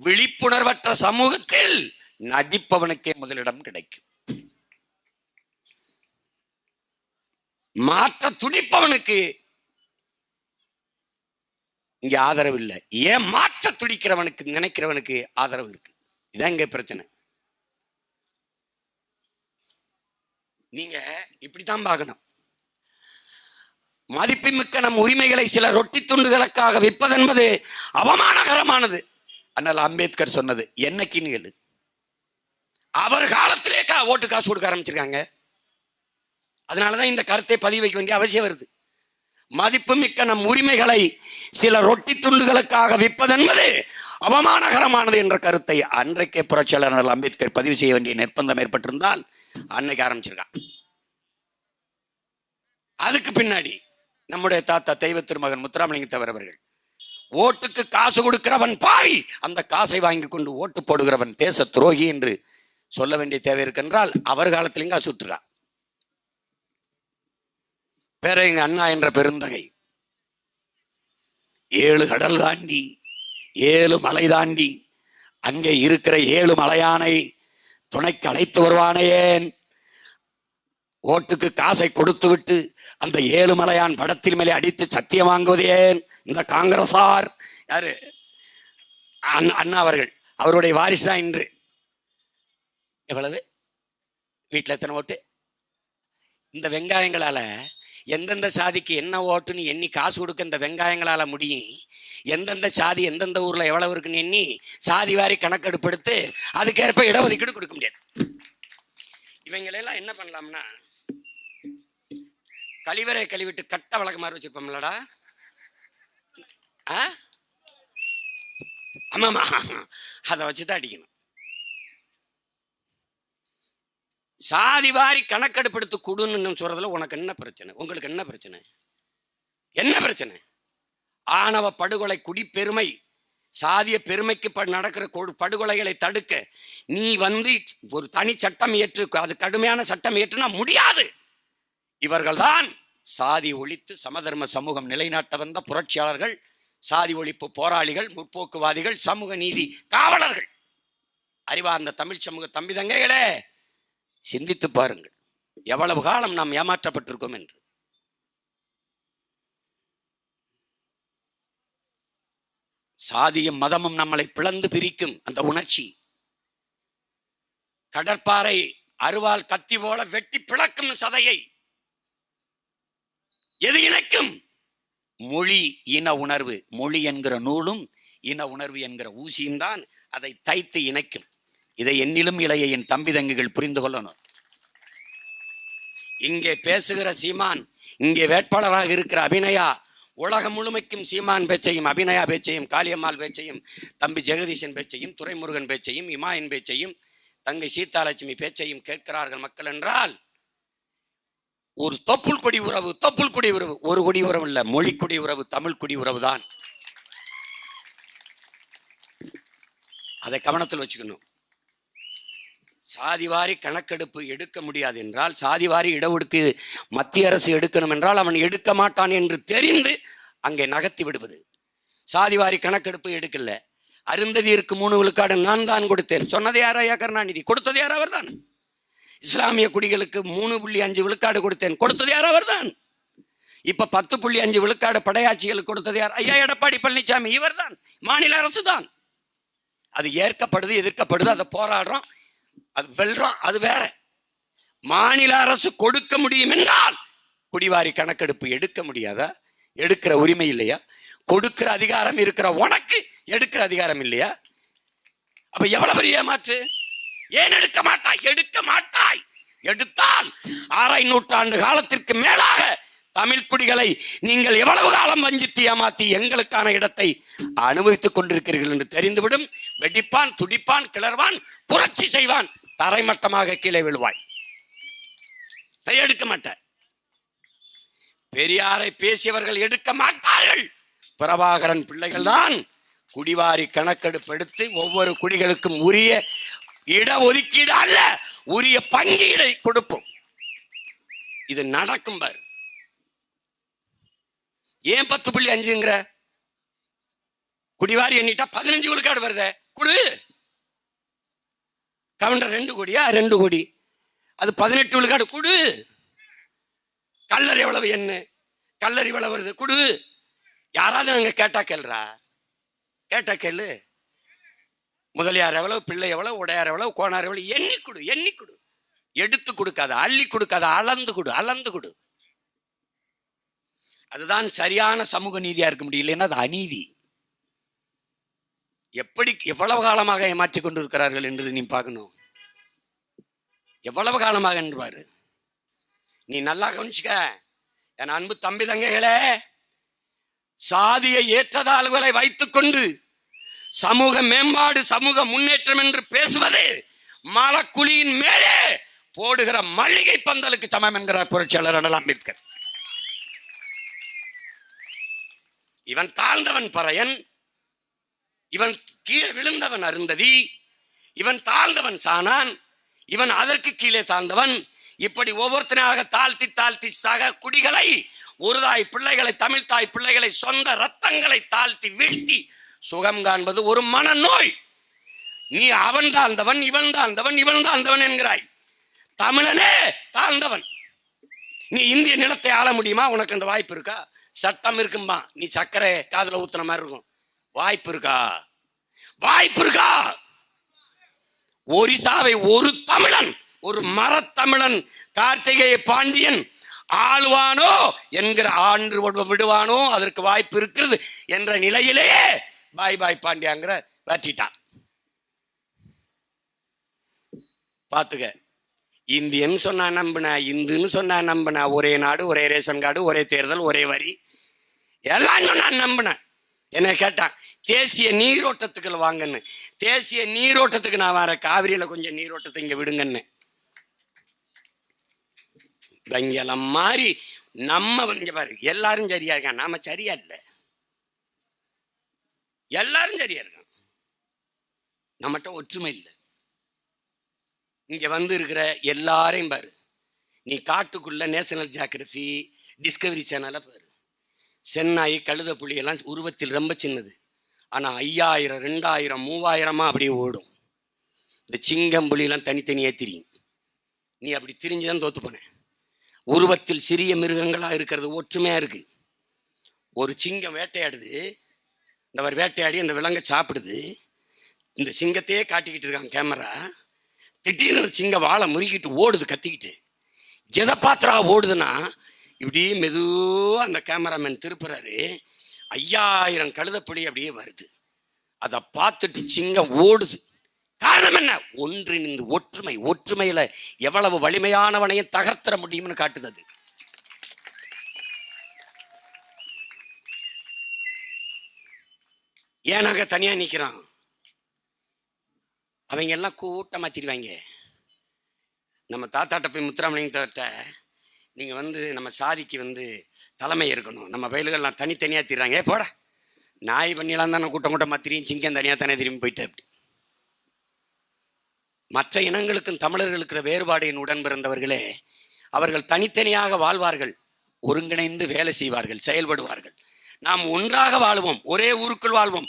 விழிப்புணர்வற்ற சமூகத்தில் நடிப்பவனுக்கே முதலிடம் கிடைக்கும், மாற்ற துடிப்பவனுக்கு இங்க ஆதரவு இல்லை. ஏன் மாற்ற துடிக்கிறவனுக்கு, நினைக்கிறவனுக்கு ஆதரவு இருக்கு. இதான் இங்க பிரச்சனை. நீங்க இப்படித்தான் பார்க்கணும். மதிப்புமிக்க நம் உரிமைகளை சில ரொட்டி துண்டுகளுக்காக விற்பதென்பது அவமானகரமானது. அண்ணல் அம்பேத்கர் சொன்னது என்னைக்குன்னு கேளு. அவர் காலத்திலே ஓட்டு காசு கொடுக்க ஆரம்பிச்சிருக்காங்க. அதனாலதான் இந்த கருத்தை பதிவு வைக்க வேண்டிய அவசியம் வருது. மதிப்புமிக்க நம் உரிமைகளை சில ரொட்டி துண்டுகளுக்காக விற்பதென்பது அவமானகரமானது என்ற கருத்தை அன்றைக்கே புரட்சியாளர் அண்ணல் அம்பேத்கர் பதிவு செய்ய வேண்டிய நிர்பந்தம் ஏற்பட்டிருந்தால் அன்னைக்கு ஆரம்பிச்சிருக்கான். அதுக்கு பின்னாடி நம்முடைய தாத்தா தெய்வ திருமகன் முத்துராமலிங்க தேவர் அவர்கள், ஓட்டுக்கு காசு கொடுக்கிறவன் பாவி, அந்த காசை வாங்கி கொண்டு ஓட்டு போடுகிறவன் தேச துரோகி என்று சொல்ல வேண்டிய தேவை இருக்கின்றால் அவர் காலத்திலும் காசு விட்டுருக்கான். பேரறிஞர் அண்ணா என்ற பெருந்தகை 7 கடல் தாண்டி 7 மலை தாண்டி அங்கே இருக்கிற 7 மலையானை துணைக்கு அழைத்து வருவானேன், ஓட்டுக்கு காசை கொடுத்து விட்டு அந்த 7 மலையான் படத்தில் மேலே அடித்து சத்தியம் வாங்குவது ஏன்? இந்த காங்கிரசார் யாரு? அண்ணா அவர்கள், அவருடைய வாரிசு தான் இன்று. எவ்வளவு வீட்டில் எத்தனை ஓட்டு? இந்த வெங்காயங்களால எந்தெந்த சாதிக்கு என்ன ஓட்டுன்னு எண்ணி காசு கொடுக்க இந்த வெங்காயங்களால முடியும். எந்தெந்த சாதி எந்தெந்த ஊர்ல எவ்வளவு இருக்குன்னு எண்ணி சாதி வாரி கணக்கெடுப்படுத்து அதுக்கேற்ப இடஒதுக்கீடு கொடுக்க முடியாது. இவங்களெல்லாம் என்ன பண்ணலாம்னா, கழிவறை கழுவிட்டு கட்ட வழக்கு மாதிரி வச்சிருப்போம்லடா. ஆமாமா, அதை வச்சுதான் அடிக்கணும். சாதி வாரி கணக்கெடுப்படுத்து கொடுன்னு சொல்றதுல உனக்கு என்ன பிரச்சனை? உங்களுக்கு என்ன பிரச்சனை? என்ன பிரச்சனை? ஆணவ படுகொலை, குடிப்பெருமை, சாதிய பெருமைக்கு நடக்கிற படுகொலைகளை தடுக்க நீ ஒரு தனி சட்டம் ஏற்று, அது கடுமையான சட்டம் ஏற்றுனா முடியாது. இவர்கள்தான் சாதி ஒழித்து சமதர்ம சமூகம் நிலைநாட்ட வந்த புரட்சியாளர்கள், சாதி ஒழிப்பு போராளிகள், முற்போக்குவாதிகள், சமூக நீதி காவலர்கள். அறிவார்ந்த தமிழ் சமூக தம்பி தங்கைகளே, சிந்தித்து பாருங்கள் எவ்வளவு காலம் நாம் ஏமாற்றப்பட்டிருக்கோம் என்று. சாதியும் மதமும் நம்மளை பிளந்து பிரிக்கும் அந்த உணர்ச்சி. கடற்பாறை அருவாள் கத்தி போல வெட்டி பிளக்கும் சதையை எது இணைக்கும்? மொழி, இன உணர்வு. மொழி என்கிற நூலும் இன உணர்வு என்கிற ஊசியும் தான் அதை தைத்து இணைக்கும். இதை என்னிலும் இளைய என் தம்பி தங்கிகள் புரிந்து கொள்ளணும். இங்கே பேசுகிற சீமான், இங்கே வேட்பாளராக இருக்கிற அபிநயா, உலகம் முழுமைக்கும் சீமான் பேச்சையும், அபிநயா பேச்சையும், காளியம்மாள் பேச்சையும், தம்பி ஜெகதீசன் பேச்சையும், துரைமுருகன் பேச்சையும், இமாயன் பேச்சையும், தங்கை சீதாலட்சுமி பேச்சையும் கேட்கிறார்கள் மக்கள் என்றால், ஒரு தொப்புள் கொடி உறவு, ஒரு கொடி உறவு இல்ல, மொழி கொடி உறவு, தமிழ் கொடி உறவு தான். அதை கவனத்தில் வச்சுக்கணும். சாதிவாரி கணக்கெடுப்பு எடுக்க முடியாது என்றால், சாதிவாரி இடஒதுக்கு மத்திய அரசு எடுக்கணும் என்றால் அவன் எடுக்க மாட்டான் என்று தெரிந்து அங்கே நகர்த்தி விடுவது. சாதிவாரி கணக்கெடுப்பு எடுக்கல, அருந்ததியருக்கு 3 விழுக்காடு நான் தான் கொடுத்தேன் சொன்னது யாரையா? கருணாநிதி. கொடுத்தது யார்? அவர் தான். இஸ்லாமிய குடிகளுக்கு 3.5 விழுக்காடு கொடுத்தேன், கொடுத்தது யார்? அவர் தான். இப்ப 10.5 விழுக்காடு படையாட்சிகளுக்கு கொடுத்தது யார்? ஐயா எடப்பாடி பழனிசாமி. இவர் தான். மாநில அரசு தான். அது ஏற்கப்படுது, எதிர்க்கப்படுது, அதை போராடுறோம், அது வெல்றோம், அது வேற. மாநில அரசு கொடுக்க முடியும் என்றால் குடிவாரி கணக்கெடுப்பு எடுக்க முடியாதா? எடுக்கிற உரிமை இல்லையா? கொடுக்கிற அதிகாரம் இருக்கிற உனக்கு எடுக்கிற அதிகாரம் இல்லையா? அப்ப எவ்வளவு பெரிய ஏமாற்று! ஏன் எடுக்க மாட்டாய்? எடுக்க மாட்டாய். எடுத்தால் 1/2 நூற்றாண்டு காலத்திற்கு மேலாக தமிழ் குடிகளை நீங்கள் எவ்வளவு காலம் வஞ்சித்து ஏமாத்தி எங்களுக்கான இடத்தை அனுபவித்துக் கொண்டிருக்கிறீர்கள் என்று தெரிந்துவிடும். வெடிப்பான், துடிப்பான், கிளர்வான், புரட்சி செய்வான், தரைமட்டமாக கீழே விழுவாய். எடுக்க மாட்டார். பெரியாரை பேசியவர்கள் எடுக்க மாட்டார்கள். பிரபாகரன் பிள்ளைகள் தான் குடிவாரி கணக்கெடுப்பு எடுத்து ஒவ்வொரு குடிகளுக்கும் உரிய இடஒதுக்கீடு அல்ல, உரிய பங்கீடை கொடுப்போம். இது நடக்கும் பார். ஏன் 10.5ங்கிற? குடிவாரி எண்ணிட்டா 15 விழுக்காடு வருத. குடு. கவுண்டர் 2 கோடியா? 2 கோடி. அது 18 விழுக்காடு. குடு. கல்லர் எவ்வளவு? என்ன கல்லர் இவ்வளவு வருது? குடு. யாராவது அங்க கேட்டா கேள்றா? கேட்டா கேளு. முதலியார் எவ்வளவு, பிள்ளை எவ்வளவு, உடையார் எவ்வளவு, கோனார் எவ்வளவு, எண்ணி கொடு. எண்ணி கொடு. எடுத்து கொடுக்காத, அள்ளி கொடுக்காத, அளந்து கொடு, அளந்து கொடு. அதுதான் சரியான சமூக நீதியா இருக்க முடியலன்னா அது அநீதி. எப்படி எவ்வளவு காலமாக ஏமாற்றிக் கொண்டிருக்கிறார்கள் என்று நீ பார்க்கணும். எவ்வளவு காலமாக என்று பாரு. நீ நல்லா கவனிச்சுக்க என் அன்பு தம்பி தங்கைகளே. சாதிய ஏற்றதாழ்வுகளை வைத்துக் கொண்டு சமூக மேம்பாடு, சமூக முன்னேற்றம் என்று பேசுவது மலக்குழியின் மேலே போடுகிற மல்லிகை பந்தலுக்கு சமம் என்கிறார் புரட்சியாளர் அண்ணல் அம்பேத்கர். இவன் தாழ்ந்தவன் பறையன், இவன் கீழே விழுந்தவன் அருந்ததி, இவன் தாழ்ந்தவன் சாணான், இவன் அதற்கு கீழே தாழ்ந்தவன். இப்படி ஒவ்வொருத்தனாக தாழ்த்தி தாழ்த்தி சக குடிகளை, ஒரு தாய் பிள்ளைகளை, தமிழ் தாய் பிள்ளைகளை, சொந்த ரத்தங்களை தாழ்த்தி வீழ்த்தி சுகம் காண்பது ஒரு மனநோய். நீ அவன் தாழ்ந்தவன், இவன் தாழ்ந்தவன், இவன் தாழ்ந்தவன் என்கிறாய். தமிழனே தாழ்ந்தவன். நீ இந்திய நிலத்தை ஆள முடியுமா? உனக்கு அந்த வாய்ப்பு இருக்கா? சட்டம் இருக்கும்பா, நீ சர்க்கரை காதுல ஊத்துன மாதிரி இருக்கும். வாய்ப்பு இருக்கா? வாய்ப்பு இருக்கா? ஒரிசாவை ஒரு தமிழன், ஒரு மரத்தமிழன் கார்த்திகேய பாண்டியன் ஆளுவானோ என்கிற ஆண்டு விடுவானோ அதற்கு வாய்ப்பு இருக்கிறது என்ற நிலையிலேயே பாய் பாய் பாண்டியாங்கிற வெற்றிட்டான். பாத்துக்க. இந்தியன் சொன்னா நம்பின, இந்துன்னு சொன்னா நம்பின, ஒரே நாடு, ஒரே ரேஷன் கார்டு, ஒரே தேர்தல், ஒரே வரி, எல்லாம் சொன்னா நம்பின. என்ன கேட்டான், தேசிய நீரோட்டத்துக்கு வாங்கன்னு. தேசிய நீரோட்டத்துக்கு நான் வர, காவிரியில கொஞ்சம் நீரோட்டத்தை இங்க விடுங்கன்னு. வெங்கலம் மாதிரி நம்ம இங்க பாரு, எல்லாரும் சரியா இருக்கான், நாம சரியா இல்லை. எல்லாரும் சரியா இருக்கான், நம்மகிட்ட ஒற்றுமை இல்லை. இங்க வந்து இருக்கிற எல்லாரையும் பாரு. நீ காட்டுக்குள்ள நேஷனல் ஜியோகிராஃபி, டிஸ்கவரி சேனலை பாரு. சென்னாய், கழுத புலியெல்லாம் உருவத்தில் ரொம்ப சின்னது, ஆனா 5000, 2000, 3000 அப்படியே ஓடும். இந்த சிங்கம் புலியெல்லாம் தனித்தனியே திரியும். நீ அப்படி திரிஞ்சுதான் தோத்து போன. உருவத்தில் சிறிய மிருகங்களா இருக்கிறது ஒற்றுமையா இருக்கு. ஒரு சிங்கம் வேட்டையாடுது, இந்த மாதிரி வேட்டையாடி அந்த விலங்கை சாப்பிடுது. இந்த சிங்கத்தையே காட்டிக்கிட்டு இருக்காங்க கேமரா. திடீர்னு சிங்கம் வாழை முறுக்கிட்டு ஓடுது கத்திக்கிட்டு. எதை பாத்திரா ஓடுதுன்னா இப்படி மெதுவா அந்த கேமராமேன் திருப்புறாரு. 5000 கழுதப்புலி அப்படியே வருது. அதை பார்த்துட்டு சிங்கம் ஓடுது. காரணம் என்ன? ஒன்றிணைந்து ஒற்றுமை. ஒற்றுமையில எவ்வளவு வலிமையானவனையும் தகர்த்தர முடியும்னு காட்டுது. ஏன் நாங்க தனியா நிக்கிறோம்? அவங்க எல்லாம் கூட்டமா திரிவாங்க. நம்ம தாத்தாட்ட போய் முத்துராமலிங்க தாத்த, நீங்க வந்து நம்ம சாதிக்கு தலைமை இருக்கணும், நம்ம வயல்கள்லாம் தனித்தனியா திரிறாங்க. போட, நாய் பண்ணிலாம் தானே கூட்டம் கூட்டமா திரியும், சிங்கம் தனியா தானே திரும்பி போயிட்டு. அப்படி மற்ற இனங்களுக்கும் தமிழர்களுக்கு வேறுபாடு என் உடன் பிறந்தவர்களே, அவர்கள் தனித்தனியாக வாழ்வார்கள், ஒருங்கிணைந்து வேலை செய்வார்கள், செயல்படுவார்கள். நாம் ஒன்றாக வாழ்வோம், ஒரே ஊருக்குள் வாழ்வோம்,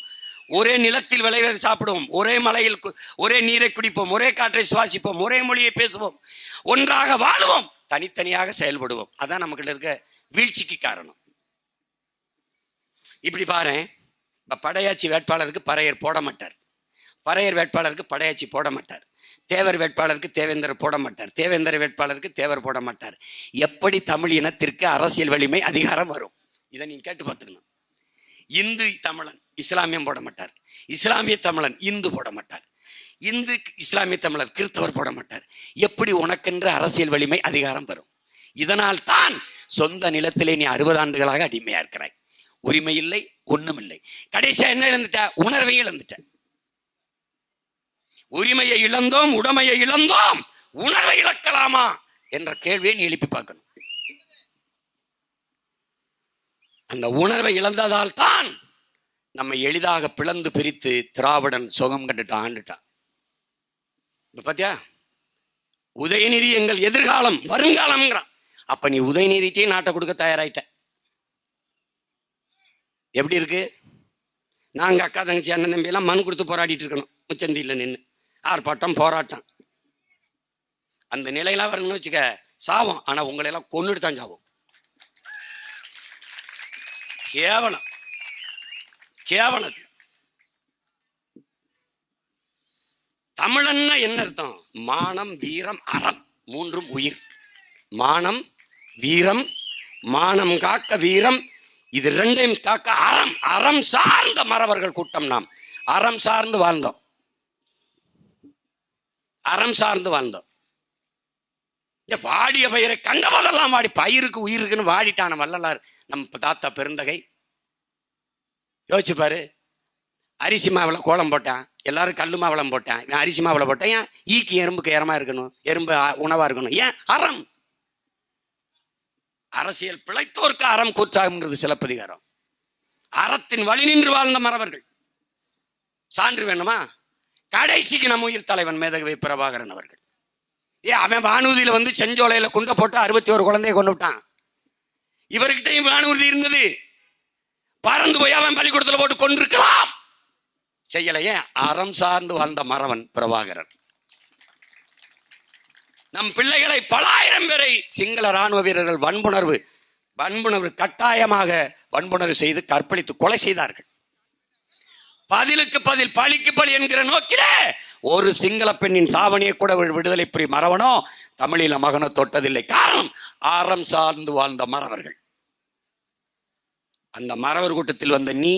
ஒரே நிலத்தில் விளைவதை சாப்பிடுவோம், ஒரே மலையில் ஒரே நீரை குடிப்போம், ஒரே காற்றை சுவாசிப்போம், ஒரே மொழியை பேசுவோம், ஒன்றாக வாழுவோம், தனித்தனியாக செயல்படுவோம். அதான் நமக்கு இருக்க வீழ்ச்சிக்கு காரணம். இப்படி பாரு, இப்ப படையாட்சி வேட்பாளருக்கு பறையர் போட மாட்டார், பறையர் வேட்பாளருக்கு படையாட்சி போட மாட்டார், தேவர் வேட்பாளருக்கு தேவேந்தர் போட மாட்டார், தேவேந்தர் வேட்பாளருக்கு தேவர் போட மாட்டார். எப்படி தமிழ் இனத்திற்கு அரசியல் வலிமை அதிகாரம் வரும்? இதை நீங்க கேட்டு பார்த்துக்கணும். இந்து தமிழன் இஸ்லாமியம் போட மாட்டார், இஸ்லாமிய தமிழன் இந்து போட மாட்டார், இந்து இஸ்லாமிய தமிழர் கிறிஸ்தவர் போட மாட்டார். எப்படி உனக்கென்று அரசியல் வலிமை அதிகாரம் வரும்? இதனால் தான் சொந்த நிலத்திலே நீ 60 ஆண்டுகளாக அடிமையா இருக்கிறாய். உரிமை இல்லை, ஒண்ணும் இல்லை. கடைசியா என்ன இழந்துட்ட? உணர்வை இழந்துட்ட. உரிமையை இழந்தோம், உடைமையை இழந்தோம், உணர்வை இழக்கலாமா என்ற கேள்வியை நீ எழுப்பி பார்க்கணும். அந்த உணர்வை இழந்ததால் தான் நம்ம எளிதாக பிளந்து பிரித்து திராவிடன் சுகம் கண்டுட்டான், ஆண்டுட்டான். இப்ப பாத்தியா, உதயநிதி எங்கள் எதிர்காலம் வருங்காலம்ங்கிறான். அப்ப நீ உதயநிதிட்டே நாட்டை கொடுக்க தயாராயிட்ட. எப்படி இருக்கு? நாங்க அக்கா தங்கச்சி அண்ணன் தம்பி எல்லாம் மனு கொடுத்து போராடிட்டு இருக்கணும், முச்சந்தியில் நின்று ஆர்ப்பாட்டம் போராட்டம். அந்த நிலையெல்லாம் வரணும்னு வச்சுக்க சாவம். ஆனா உங்களை எல்லாம் கொன்னுட்டு தான் சாவோம். கேவலம், கேவலம். தமிழன்னா என்ன அர்த்தம்? மானம், வீரம், அறம், மூன்றும் உயிர். மானம், வீரம், மானம் காக்க வீரம், இது ரெண்டையும் காக்க அறம். அறம் சார்ந்த மறவர்கள் கூட்டம் நாம். அறம் சார்ந்து வாழ்ந்தோம், அறம் சார்ந்து வாழ்ந்தோம். வாடிய பயிரை கண்டவதெல்லாம் வாடி, பயிருக்கு உயிருக்குன்னு வாடிட்டான வள்ளலார் நம்ம தாத்தா பெருந்தகை. யோசிச்சு பாரு, அரிசி மாவில் கோலம் போட்டான், எல்லாரும் கல்லு மாவளம் போட்டான், அரிசி மாவில் போட்டான். ஏன்? ஈக்கு எறும்புக்கு ஏரமா இருக்கணும், எறும்பு உணவா இருக்கணும். ஏன்? அறம். அரசியல் பிழைத்தோருக்கு அறம் கூற்றாகுங்கிறது சிலப்பதிகாரம். அறத்தின் வழி நின்று வாழ்ந்த மறவர்கள். சான்று வேணுமா? கடைசிக்கு நம்ம உயிர் தலைவன் மேதகவி பிரபாகரன் அவர்கள். அவன் வானூர்தியில வந்து செஞ்சோலையில குண்டை போட்டு 61 குழந்தைய கொண்டு விட்டான். இவர்கிட்டையும் வானூர்தி இருந்தது, பறந்து போய் அவன் பள்ளிக்கூடத்துல போட்டு கொண்டிருக்கலாம், செய்யலையே. அறம் சார்ந்து வாழ்ந்த மறவன் பிரபாகரன். நம் பிள்ளைகளை பல ஆயிரம் பேரை சிங்கள ராணுவ வீரர்கள் வன்புணர்வு கட்டாயமாக வன்புணர்வு செய்து கற்பழித்து கொலை செய்தார்கள். பதிலுக்கு பதில், பழிக்கு பழி என்கிற நோக்கிலே ஒரு சிங்கள பெண்ணின் தாவணியை கூட விடுதலை புரி மறவனோ தமிழில மகனோ தொட்டதில்லை. காரணம், அறம் சார்ந்து வாழ்ந்த மறவர்கள். அந்த மறவர் கூட்டத்தில் வந்த நீ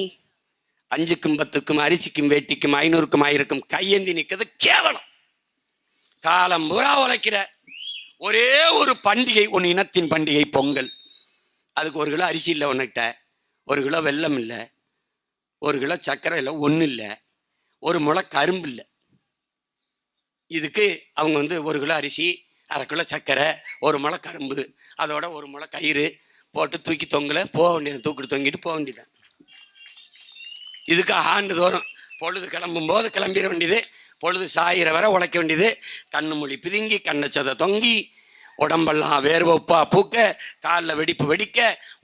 5க்கும் 10க்கும் அரிசிக்கும் வேட்டிக்கும் 500க்கும் 1000க்கும் கையேந்தி நிற்கிறது கேவலம். காலம் பூரா உழைக்கிற ஒரே ஒரு பண்டிகை, உன் இனத்தின் பண்டிகை பொங்கல். அதுக்கு 1 கிலோ அரிசி இல்லை உன்கிட்ட, 1 கிலோ வெல்லம் இல்லை, 1 கிலோ சர்க்கரை இல்லை, ஒன்றும் இல்லை, 1 முளை கரும்பு இல்லை. இதுக்கு அவங்க வந்து 1 கிலோ அரிசி, 1/2 கிலோ சர்க்கரை, 1 முளை கரும்பு, அதோட 1 முளை கயிறு போட்டு தூக்கி தொங்கல போக வேண்டியது, தூக்கிட்டு தொங்கிட்டு போக வேண்டியது. இதுக்கு ஆண்டுதோறும் பொழுது கிளம்பும் போது கிளம்பிட வேண்டியது, பொழுது சாயிற வரை உழைக்க வேண்டியது. கண்ணு மொழி பிதுங்கி, கண்ணச்சதை தொங்கி, உடம்பெல்லாம் வேர்வப்பா பூக்க, காலில் வெடிப்பு வெடிக்க,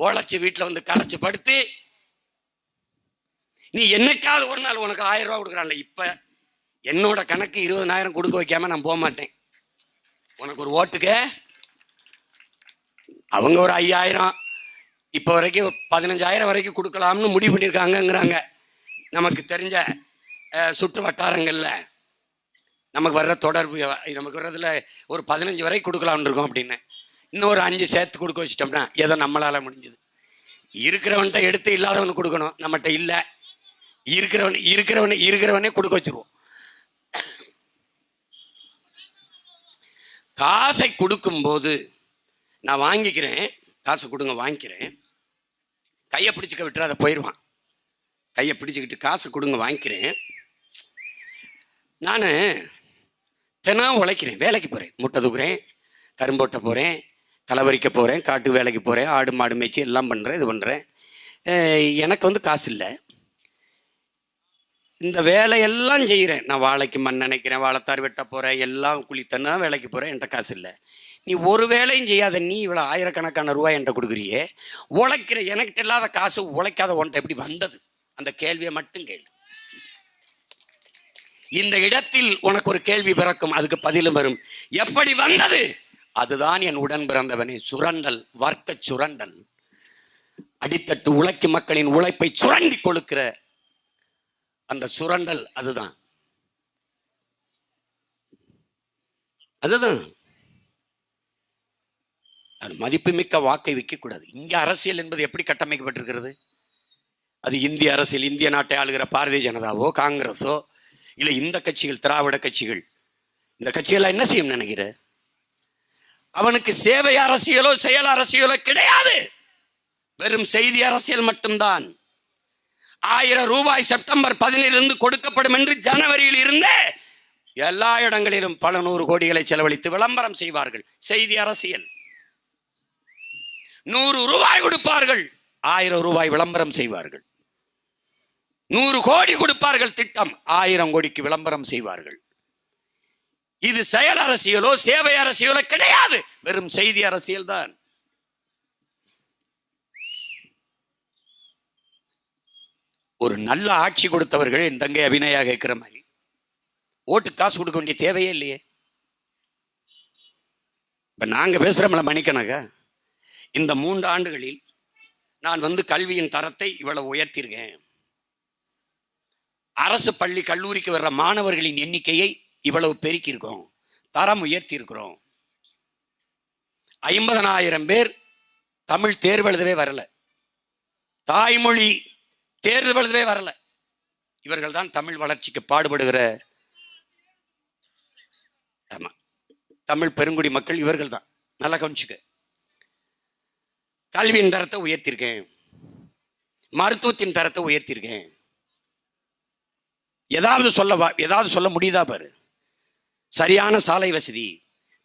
உழைச்சி வீட்டில் வந்து கரைச்சி படுத்து. நீ என்னைக்காவது ஒரு நாள் உனக்கு 1000 ரூபா கொடுக்குறான்ல, இப்ப என்னோட கணக்கு 20,000 கொடுக்க வைக்காம நான் போக மாட்டேன். உனக்கு ஒரு ஓட்டுக்கு அவங்க ஒரு 5000, இப்போ வரைக்கும் 15,000 வரைக்கும் கொடுக்கலாம்னு முடிவு பண்ணியிருக்காங்கங்கிறாங்க. நமக்கு தெரிஞ்ச சுற்று வட்டாரங்களில் நமக்கு வர்ற தொடர்பு, நமக்கு வர்றதுல ஒரு 15 வரை கொடுக்கலாம்னு இருக்கோம் அப்படின்னு. இன்னும் ஒரு 5 சேர்த்து கொடுக்க வச்சிட்டோம்னா ஏதோ நம்மளால முடிஞ்சது. இருக்கிறவன்ட்ட எடுத்து இல்லாதவனுக்கு கொடுக்கணும், நம்மகிட்ட இல்லை. இருக்கிறவனே கொடுக்க வச்சிருவோம். காசை கொடுக்கும் போது நான் வாங்கிக்கிறேன், காசை கொடுங்க வாங்கிக்கிறேன், கையை பிடிச்சிக்க விட்டுற அதை போயிடுவான். கையை பிடிச்சிக்கிட்டு காசை கொடுங்க வாங்கிக்கிறேன். நான் தினம் உழைக்கிறேன், வேலைக்கு போகிறேன், முட்டை தூக்குறேன், கரும்போட்ட போகிறேன், களவரிக்க போகிறேன், காட்டு வேலைக்கு போகிறேன், ஆடு மாடு மேய்ச்சி எல்லாம் பண்ணுறேன், இது பண்ணுறேன். எனக்கு வந்து காசு இல்லை. இந்த வேலையெல்லாம் செய்கிறேன். நான் வாழைக்கு மண் நினைக்கிறேன், வாழைத்தார் வெட்ட போகிறேன், எல்லாம் குளித்தனா வேலைக்கு போகிறேன், என்கிட்ட காசு இல்லை. நீ ஒரு வேலையும் செய்யாத, நீ இவ்வளோ ஆயிரக்கணக்கான ரூபாய் என்கிட்ட கொடுக்குறியே, உழைக்கிற எனக்கிட்ட இல்லாத காசு உழைக்காத உன்ட்ட எப்படி வந்தது? அந்த கேள்வியை மட்டும் கேளு. இந்த இடத்தில் உனக்கு ஒரு கேள்வி பிறக்கும், அதுக்கு பதிலும் வரும். எப்படி வந்தது? அதுதான் என் உடன் பிறந்தவனே. சுரண்டல், வர்க்க சுரண்டல், அடித்தட்டு உழைக்கும் மக்களின் உழைப்பை சுரண்டி கொடுக்கிற அந்த சுரண்டல், அதுதான் அதுதான் அது மதிப்புமிக்க வாக்கை வைக்கக்கூடாது. இங்க அரசியல் என்பது எப்படி கட்டமைக்கப்பட்டிருக்கிறது? அது இந்திய அரசியல், இந்திய நாட்டை ஆளுகிற பாரதிய ஜனதாவோ காங்கிரஸோ இல்லை இந்த கட்சிகள், திராவிட கட்சிகள், இந்த கட்சிகள் என்ன செய்யும் நினைக்கிற? அவனுக்கு சேவை அரசியலோ செயல் அரசியலோ கிடையாது. வெறும் செய்தி அரசியல் மட்டும்தான். 1000 ரூபாய் செப்டம்பர் 11 கொடுக்கப்படும் என்று ஜனவரியில் இருந்தே எல்லா இடங்களிலும் பல 100 கோடிகளை செலவழித்து விளம்பரம் செய்வார்கள். செய்தி அரசியல். 100 ரூபாய் கொடுப்பார்கள், 1000 ரூபாய் விளம்பரம் செய்வார்கள். 100 கோடி கொடுப்பார்கள் திட்டம், 1000 கோடிக்கு விளம்பரம் செய்வார்கள். இது செயல் அரசியலோ சேவை அரசியலோ கிடையாது, வெறும் செய்தி அரசியல் தான். ஒரு நல்ல ஆட்சி கொடுத்தவர்கள், என் தங்கை அபிநயா கேட்கிற மாதிரி, ஓட்டு காசு கொடுக்க வேண்டிய தேவையே இல்லையே. இப்ப நாங்க பேசுறோம்ல மணிக்கணக்கா, இந்த 3 ஆண்டுகளில் நான் கல்வியின் தரத்தை இவ்வளவு உயர்த்தியிருக்கேன். அரசு பள்ளி கல்லூரிக்கு வர்ற மாணவர்களின் எண்ணிக்கையை இவ்வளவு பெருக்கியிருக்கோம், தரம் உயர்த்தி இருக்கிறோம். 50,000 பேர் தமிழ் தேர்வு எழுதவே வரல, தாய்மொழி தேர்வு எழுதவே வரல. இவர்கள் தான் தமிழ் வளர்ச்சிக்கு பாடுபடுகிற தமிழ் பெருங்குடி மக்கள், இவர்கள் தான். நல்லா கவனிச்சுக்க. கல்வியின் தரத்தை உயர்த்தியிருக்கேன், மருத்துவத்தின் தரத்தை உயர்த்தியிருக்கேன். ஏதாவது சொல்ல முடியுதா பாரு. சரியான சாலை வசதி,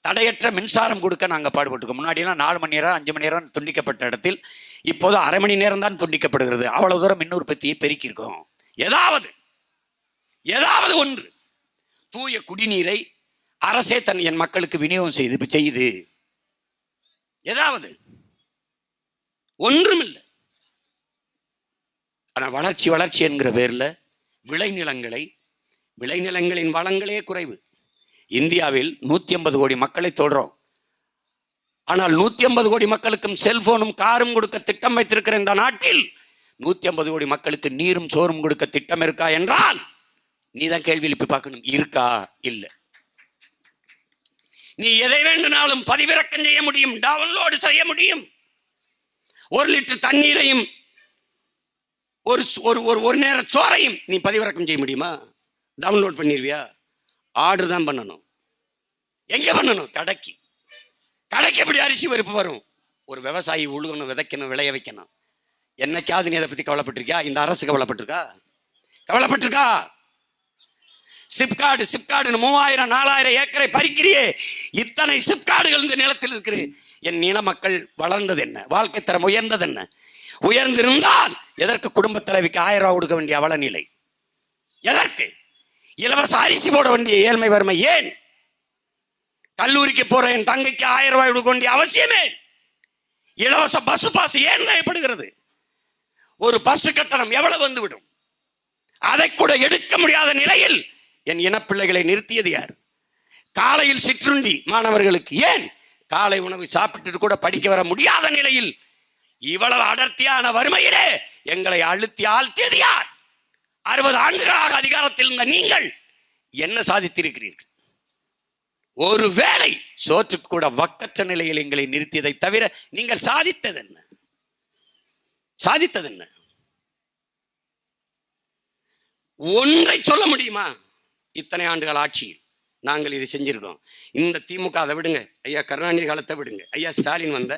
தடையற்ற மின்சாரம் கொடுக்க நாங்கள் பாடுபட்டுருக்கோம். முன்னாடியெல்லாம் 4 மணி நேரம் 5 மணி நேரம் துண்டிக்கப்பட்ட இடத்தில் இப்போது அரை மணி நேரம் தான் துண்டிக்கப்படுகிறது. அவ்வளவு தூரம் மின் உற்பத்தியை பெருக்கியிருக்கோம். ஏதாவது ஒன்று. தூய குடிநீரை அரசே என் மக்களுக்கு விநியோகம் செய்யுது. ஏதாவது ஒன்றுமில்லை. ஆனா வளர்ச்சி என்கிற பேர்ல விளைநிலங்களின் வளங்களே குறைவு. இந்தியாவில் 150 கோடி மக்களை தொடரும். ஆனால் 150 கோடி மக்களுக்கும் செல்போனும் காரும் கொடுக்க திட்டம் வைத்திருக்கிற இந்த நாட்டில் 150 கோடி மக்களுக்கு நீரும் சோறும் கொடுக்க திட்டம் இருக்கா என்றால் நீதான் கேள்வி எழுப்பி பார்க்கணும். இருக்கா? இல்லை. நீ எதை வேண்டுமானாலும் பதிவிறக்கம் செய்ய முடியும், டவுன்லோடு செய்ய முடியும். 1 லிட்டர் தண்ணீரையும் ஒரு நேர சோறையும் நீ பதிவிறக்கம் செய்ய முடியுமா? டவுன்லோட் பண்ணிடுவியா? ஆர்டர் தான் பண்ணணும். எங்க பண்ணணும்? கடைக்கு எப்படி அரிசி பருப்பு வரும்? ஒரு விவசாயி உழுகணும், விதைக்கணும், விளைய வைக்கணும். என்னைக்காவது நீ அதை பத்தி கவலைப்பட்டிருக்கியா? இந்த அரசு கவலைப்பட்டிருக்கா? சிப்காடு 3000 4000 ஏக்கரை பறிக்கிறியே. இத்தனை சிப்காடுகள் இந்த நிலத்தில் இருக்கிறது. என் நில மக்கள் வளர்ந்தது என்ன? வாழ்க்கை தரம் உயர்ந்தது என்ன? உயர்ந்திருந்தால் எதற்கு குடும்ப தலைவிக்கு 1000 ரூபாய் கொடுக்க வேண்டிய அவல நிலை? எதற்கு இலவச அரிசி போட வேண்டிய ஏழ்மை வறுமை? ஏன் கல்லூரிக்கு போற என் தங்கைக்கு 1000 ரூபாய் கொடுக்க வேண்டிய அவசியமே? இலவச பஸ் பாஸ் ஏன் தேவைப்படுகிறது? ஒரு பஸ் கட்டணம் எவ்வளவு வந்துவிடும்? அதை கூட எடுக்க முடியாத நிலையில் என் இனப்பிள்ளைகளை நிறுத்தியது யார்? காலையில் சிற்றுண்டி மாணவர்களுக்கு ஏன் காலை உணவு சாப்பிட்டு கூட படிக்க வர முடியாத நிலையில் இவ்வளவு அடர்த்தியான வறுமையிலே எங்களை ஆழ்த்தியது யார்? 60 ஆண்டுகளாக அதிகாரத்தில் இருந்த நீங்கள் என்ன சாதித்திருக்கிறீர்கள்? ஒருவேளை சோற்றுக்கு கூட வக்கற்ற நிலையில் எங்களை நிறுத்தியதை தவிர நீங்கள் சாதித்தது என்ன? ஒன்றை சொல்ல முடியுமா? இத்தனை ஆண்டுகள் ஆட்சியில் நாங்கள் இதை செஞ்சிருக்கோம். இந்த திமுக அதை விடுங்க, ஐயா கருணாநிதி காலத்தை விடுங்க, ஐயா ஸ்டாலின் வந்த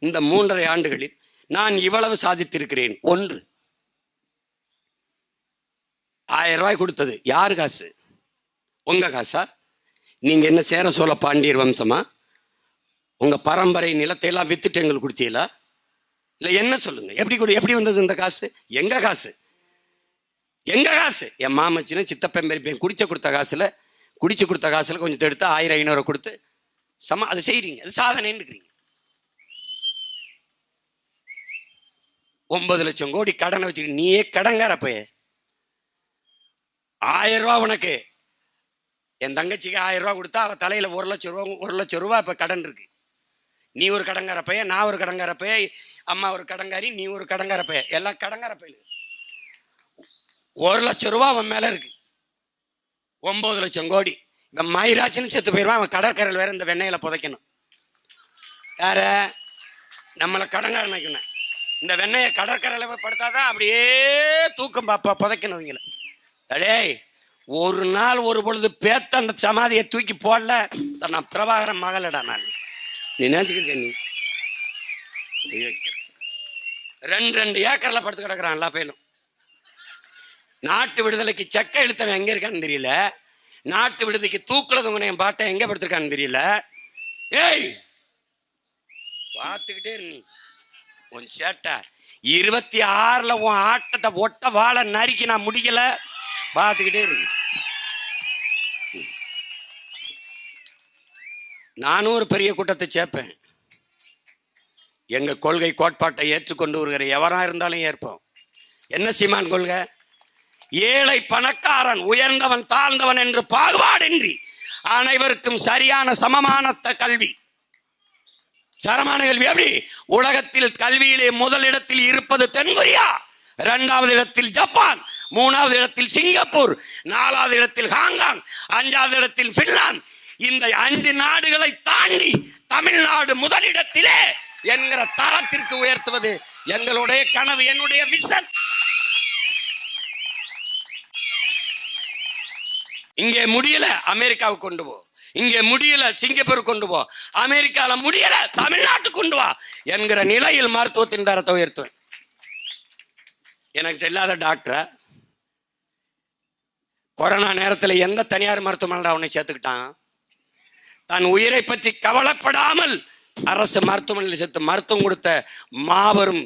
இந்த 3.5 ஆண்டுகளில் நான் இவ்வளவு சாதித்திருக்கிறேன். 1, 1000 ரூபாய் கொடுத்தது யாரு காசு? உங்க காசா? நீங்க என்ன சேர சோழ பாண்டியர் வம்சமா? உங்க பரம்பரை நிலத்தை எல்லாம் வித்துட்டு எங்களுக்கு கொடுத்தீங்களா? இல்ல என்ன சொல்லுங்க, எப்படி வந்தது இந்த காசு? எங்க காசு? என் மாமச்சின சித்தப்பன் பெரியப்பன் குடிச்சு கொடுத்த காசுல கொஞ்சம் எடுத்து 1000 500 கொடுத்து அது செய்றீங்க. அது சாதனைன்னு இருக்கிறீங்க. 9 லட்சம் கோடி கடனை வச்சுக்கிட்டு நீயே கடங்கார போய் 1000 ரூபாய் உனக்கு என் தங்கச்சிக்கு 1000 ரூபா கொடுத்தா அவள் தலையில் 1,00,000 ரூபா இப்போ கடன் இருக்கு. நீ ஒரு கடங்கார பைய, நான் ஒரு கடங்கார பைய, அம்மா ஒரு கடங்காரி, நீ ஒரு கடங்கார பைய, எல்லாம் கடங்கார பையல். 1,00,000 ரூபா அவன் மேலே இருக்கு. 9 லட்சம் கோடி. இந்த மயிராச்சின்னு செத்து போயிடுவான். அவன் கடற்கரையில் வேற இந்த வெண்ணெயில புதைக்கணும். யார நம்மளை கடங்காரன் வைக்கணும். இந்த வெண்ணெயை கடற்கரையில் போய் படுத்தாதான் அப்படியே தூக்கம் புதைக்கணும் இவங்கள. அடே ஒரு நாள் ஒரு பொழுது பேத்த அந்த சமாதியை தூக்கி போடல, நான் பிரபாகரன் மகளடா. நான் நீ நினைச்சுக்கிட்ட நீ 2 ஏக்கர்ல படுத்து கிடக்குறான் எல்லா பேரும். நாட்டு விடுதலைக்கு செக்க இழுத்தவன் எங்க இருக்கான்னு தெரியல. நாட்டு விடுதலைக்கு தூக்குறதுங்க என் பாட்டை எங்க படுத்திருக்கான்னு தெரியல. ஏய் பார்த்துக்கிட்டே நீ உன் சேட்டை 26ல் உன் ஆட்டத்தை ஒட்ட வாழை நறுக்கி நான் முடிக்கல. பார்த்துக்கிட்டே இருக்கு. நானும் ஒரு பெரிய கூட்டத்தை சேர்ப்பேன். எங்க கொள்கை கோட்பாட்டை ஏற்றுக்கொண்டு வருகிற எவரா இருந்தாலும் ஏற்போம். என்ன சீமான் கொள்கை? ஏழை பணக்காரன், உயர்ந்தவன் தாழ்ந்தவன் என்று பாகுபாடின்றி அனைவருக்கும் சரியான சமமான கல்வி. சரமான கல்வி எப்படி? உலகத்தில் கல்வியிலே முதலிடத்தில் இருப்பது தென்கொரியா, 2வது இடத்தில் ஜப்பான், 3வது இடத்தில் சிங்கப்பூர், 4வது இடத்தில் ஹாங்காங், 5வது இடத்தில் பின்லாந்து. இந்த 5 நாடுகளை தாண்டி தமிழ்நாடு முதலிடத்திலே என்கிற தரத்திற்கு உயர்த்துவது எங்களுடைய கனவு, என்னுடைய விஷன். இங்கே முடியல அமெரிக்காவுக்கு கொண்டு போ, இங்கே முடியல சிங்கப்பூர் கொண்டு போ, அமெரிக்கால முடியல தமிழ்நாட்டுக்கு கொண்டு வா என்கிற நிலையில் மருத்துவத்தின் தரத்தை உயர்த்துவேன். எனக்கு இல்லாத டாக்டரை கொரோனா நேரத்தில் எந்த தனியார் மருத்துவமனை அவனை சேர்த்துக்கிட்டான்? தன் உயிரை பற்றி கவலைப்படாமல் அரசு மருத்துவமனையில் சேர்த்து மருத்துவம் கொடுத்த மாபெரும்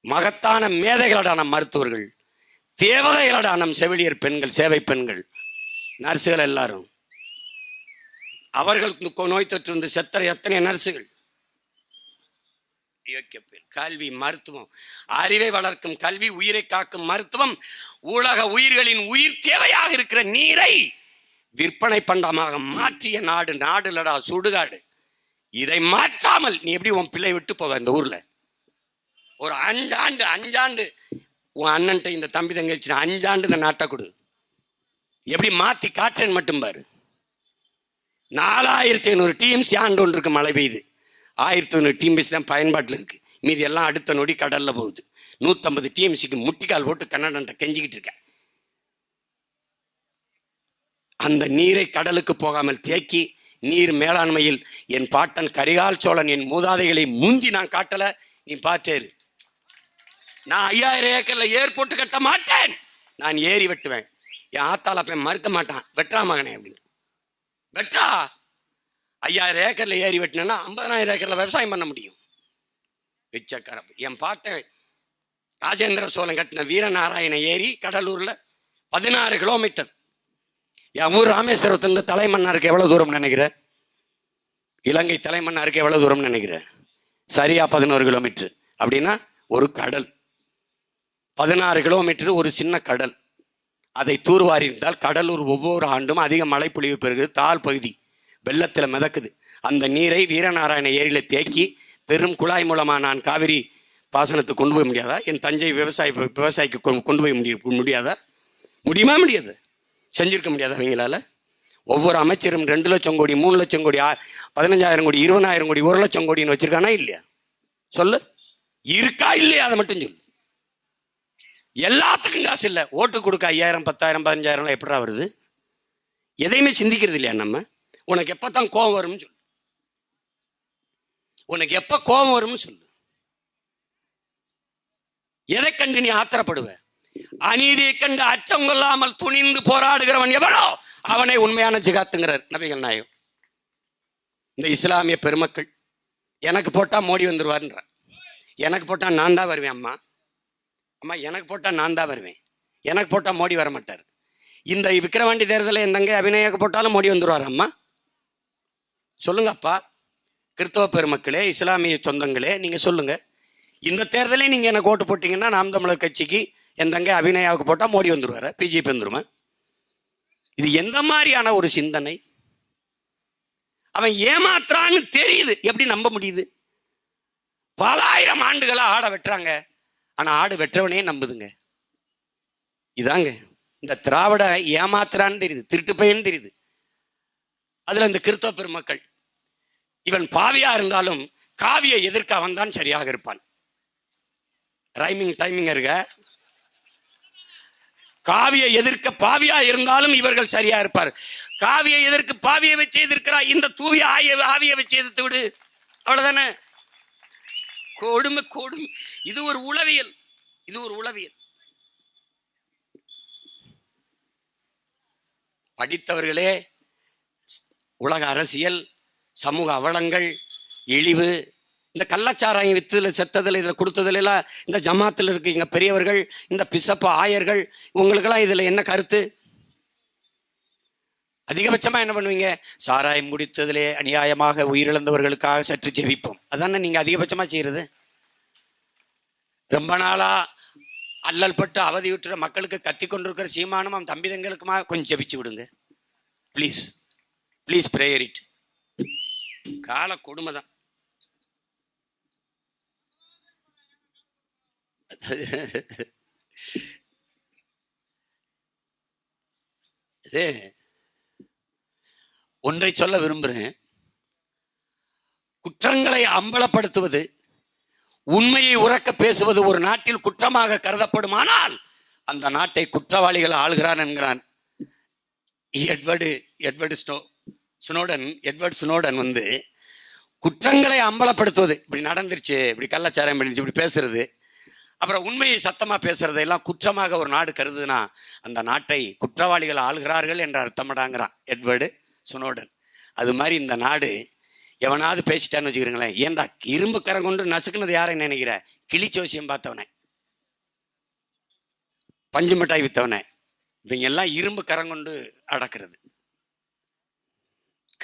மகத்தான மேதைகளடான மருத்துவர்கள், தேவதைகளடான செவிலியர் பெண்கள், சேவை பெண்கள், நர்ஸுகள் எல்லாரும். அவர்களுக்கு நோய் தொற்று வந்து செத்த எத்தனை நர்ஸுகள். கல்வி, மருத்துவம், அறிவை வளர்க்கும் கல்வி, உயிரை காக்கும் மருத்துவம், உலக உயிர்களின் உயிர் தேவையாக இருக்கிற நீரை விற்பனை பண்டமாக மாற்றிய நாடு. நாடுலடா சுடுகாடு. இதை மாற்றாமல் நீ எப்படி உன் பிள்ளை விட்டு போக? இந்த ஊர்ல ஒரு 5 ஆண்டு உன் அண்ணன்ட்ட இந்த தம்பி தங்கச்சி 5 ஆண்டு இந்த நாட்டை கொடு. எப்படி மாத்தி காற்றேன் மட்டும் பாரு. 4500 டிஎம்சி ஆண்டு ஒன்று இருக்கு. மழை பெய்யுது. 1500 டிஎம்சி தான் பயன்பாட்டில் இருக்கு. மீதி எல்லாம் அடுத்த நொடி கடல்ல போகுது. 150 டிஎம்சிக்கு முட்டிக்கால் போட்டு கன்னடன்ட்ட கெஞ்சிக்கிட்டு இருக்க. அந்த நீரை கடலுக்கு போகாமல் தேக்கி நீர் மேலாண்மையில் என் பாட்டன் கரிகால் சோழன் என் மூதாதைகளை முந்தி நான் காட்டல. நீ பாச்சேரு. நான் 5000 ஏக்கர்ல ஏர்போர்ட் கட்ட மாட்டேன். நான் ஏறி வெட்டுவேன். என் ஆத்தால போய் மறுக்க மாட்டான், வெட்டா மகனே அப்படின்னு. வெட்டா 5000 ஏக்கர்ல ஏறி வெட்டினா 50,000 ஏக்கர்ல விவசாயம் பண்ண முடியும். பிச்சைக்கார என் பாட்டன் ராஜேந்திர சோழன் கட்டின வீரநாராயண ஏரி கடலூர்ல 16 கிலோமீட்டர். என் ஊர் ராமேஸ்வரத்திலிருந்து தலைமன்னாருக்கு எவ்வளவு தூரம் நினைக்கிற? இலங்கை தலைமன்னாருக்கு எவ்வளவு தூரம் நினைக்கிற? சரியா 11 கிலோமீட்டர். அப்படின்னா ஒரு கடல் 16 கிலோமீட்டர், ஒரு சின்ன கடல். அதை தூர்வாரிந்தால் கடலூர் ஒவ்வொரு ஆண்டும் அதிக மழை பொழிவு பெறுகிறது. தாழ் பகுதி வெள்ளத்தில் மிதக்குது. அந்த நீரை வீரநாராயண ஏரியில தேக்கி பெரும் குழாய் மூலமா நான் காவிரி பாசனத்துக்கு கொண்டு போய் முடியாதா? என் தஞ்சை விவசாயிக்கு கொண்டு போய் முடியாதா? முடியுமா? முடியாது. செஞ்சிருக்க முடியாது அவங்களால. ஒவ்வொரு அமைச்சரும் 2 லட்சம் கோடி, 3 லட்சம் கோடி, 15,000 கோடி, 20,000 கோடி, 1 லட்சம் கோடின்னு வச்சிருக்கானா இல்லையா? சொல்லு. இருக்கா இல்லையா? அதை மட்டும் சொல்லு. எல்லாத்துக்கும் காசு இல்லை. ஓட்டு கொடுக்க 5,000, 10,000, 15,000 எப்படா வருது? எதையுமே சிந்திக்கிறது இல்லையா நம்ம? உனக்கு எப்பதான் கோபம் வரும்னு சொல்லு. உனக்கு எப்ப கோபம் வரும்னு சொல்லு. எதை கண்டு நீ ஆத்திரப்படுவ? அநீதியை கண்டு அச்சம் கொள்ளாமல் துணிந்து போராடுகிறவன் எவனோ அவனை உண்மையான ஜிகாத்துங்கிறார் நபிகள் நாயகம். இந்த இஸ்லாமிய பெருமக்கள் எனக்கு போட்டா மோடி வந்துருவார்ன்ற. எனக்கு போட்டா நான் தான் வருவேன். அம்மா அம்மா எனக்கு போட்டா நான் தான் வருவேன். எனக்கு போட்டா மோடி வர மாட்டார். இந்த விக்கிரவாண்டி தேர்தலில் என் தங்கை அபிநயாக்கு போட்டாலும் மோடி வந்துருவார். அம்மா சொல்லுங்கப்பா. கிறிஸ்தவ பெருமக்களே, இஸ்லாமிய சொந்தங்களே, நீங்க சொல்லுங்க. இந்த தேர்தலே நீங்க எனக்கு ஓட்டு போட்டீங்கன்னா நாம் தமிழர் கட்சிக்கு என் தங்கை அபிநயாவுக்கு போட்டா மோடி வந்துருவாரு, பிஜேபி வந்துருமா? இது எந்த மாதிரியான ஒரு சிந்தனை? அவன் ஏமாத்துறான்னு தெரியுது, எப்படி நம்ப முடியுது? பல ஆயிரம் ஆண்டுகளா ஆடை வெட்டுறாங்க, ஆனா ஆடு வெற்றவனே நம்புதுங்க. இதாங்க இந்த திராவிட ஏமாத்துறான்னு தெரியுது, திருட்டு பையன்னு தெரியுது. அதுல இந்த கிறிஸ்தவ பெருமக்கள், இவன் பாவியா இருந்தாலும் காவியை எதிர்க்க அவன் தான் சரியாக இருப்பான். ரைமிங் டைமிங் இருக்க. காவியை எதிர்க்க பாவியா இருந்தாலும் இவர்கள் சரியா இருப்பார். காவியை எதிர்க்கு பாவியை வச்சு எதிர்க்கிறார், இந்த தூவிய ஆவியை வச்சு எதிர்த்து விடு, அவ்வளவுதானே. கொடுமை கொடுமை. இது ஒரு உளவியல், இது ஒரு உளவியல். படித்தவர்களே உலக அரசியல், சமூக அவலங்கள், இழிவு, இந்த கள்ளச்சாராயம் வித்துல செத்ததில் இதில் கொடுத்ததுல எல்லாம் இந்த ஜமாத்தில் இருக்கீங்க பெரியவர்கள், இந்த பிசப்ப ஆயர்கள், உங்களுக்கெல்லாம் இதில் என்ன கருத்து? அதிகபட்சமாக என்ன பண்ணுவீங்க? சாராயம் குடித்ததிலே அநியாயமாக உயிரிழந்தவர்களுக்காக சற்று ஜெபிப்போம், அதானே நீங்கள் அதிகபட்சமாக செய்கிறது. ரொம்ப நாளா அல்லல் பட்டு அவதியுற்ற மக்களுக்கு கத்தி கொண்டிருக்கிற சீமானும் அவன் தம்பிதங்களுக்குமா கொஞ்சம் ஜெபிச்சு விடுங்க ப்ளீஸ், ப்ளீஸ் ப்ரேயர் இட். கால கொடுமை தான். ஒன்றை சொல்ல விரும்புகிறேன். குற்றங்களை அம்பலப்படுத்துவது, உண்மையை உறக்க பேசுவது ஒரு நாட்டில் குற்றமாக கருதப்படுமானால் அந்த நாட்டை குற்றவாளிகள் ஆளுகிறான் என்கிறான் எட்வர்டு ஸ்னோடன் வந்து குற்றங்களை அம்பலப்படுத்துவது, இப்படி நடந்துருச்சு, இப்படி கள்ளச்சாரம் பண்ணிச்சு, இப்படி பேசுறது, அப்புறம் உண்மையை சத்தமாக பேசுறது எல்லாம் குற்றமாக ஒரு நாடு கருதுனா அந்த நாட்டை குற்றவாளிகள் ஆளுகிறார்கள் என்ற அர்த்தமடாங்கிறான் எட்வர்டு ஸ்னோடன். அது மாதிரி இந்த நாடு எவனாவது பேசிட்டான்னு வச்சுக்கிறீங்களேன், ஏன்டா இரும்பு கரம் கொண்டு நசுக்குனது யாரைன்னு நினைக்கிற? கிளிச்சோசியம் பார்த்தவனே, பஞ்சு மிட்டாய் வித்தவனே, இவங்க எல்லாம் இரும்பு கரம் கொண்டு அடக்கிறது.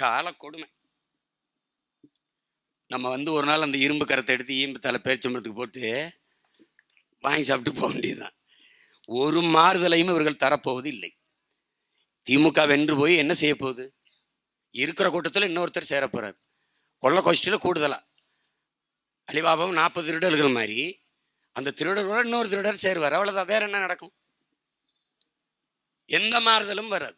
கால கொடுமை. நம்ம வந்து ஒரு நாள் அந்த இரும்பு கரத்தை எடுத்து ஈம்பு தலை பேரிச்சம்பளத்துக்கு போட்டு வாங்கி சாப்பிட்டு போக வேண்டியதுதான். ஒரு மாறுதலையும் இவர்கள் தரப்போவது இல்லை. திமுக வென்று போய் என்ன செய்ய போகுது? இருக்கிற கூட்டத்தில் இன்னொருத்தர் சேர போறாரு. கொள்ள கோஷ்டியில் கூடுதலா அலிபாபாவும் 40 திருடர்கள் மாதிரி அந்த திருடர்களோட இன்னொரு திருடர் சேருவார், அவ்வளவுதான். வேற என்ன நடக்கும்? எந்த மாறுதலும் வராது.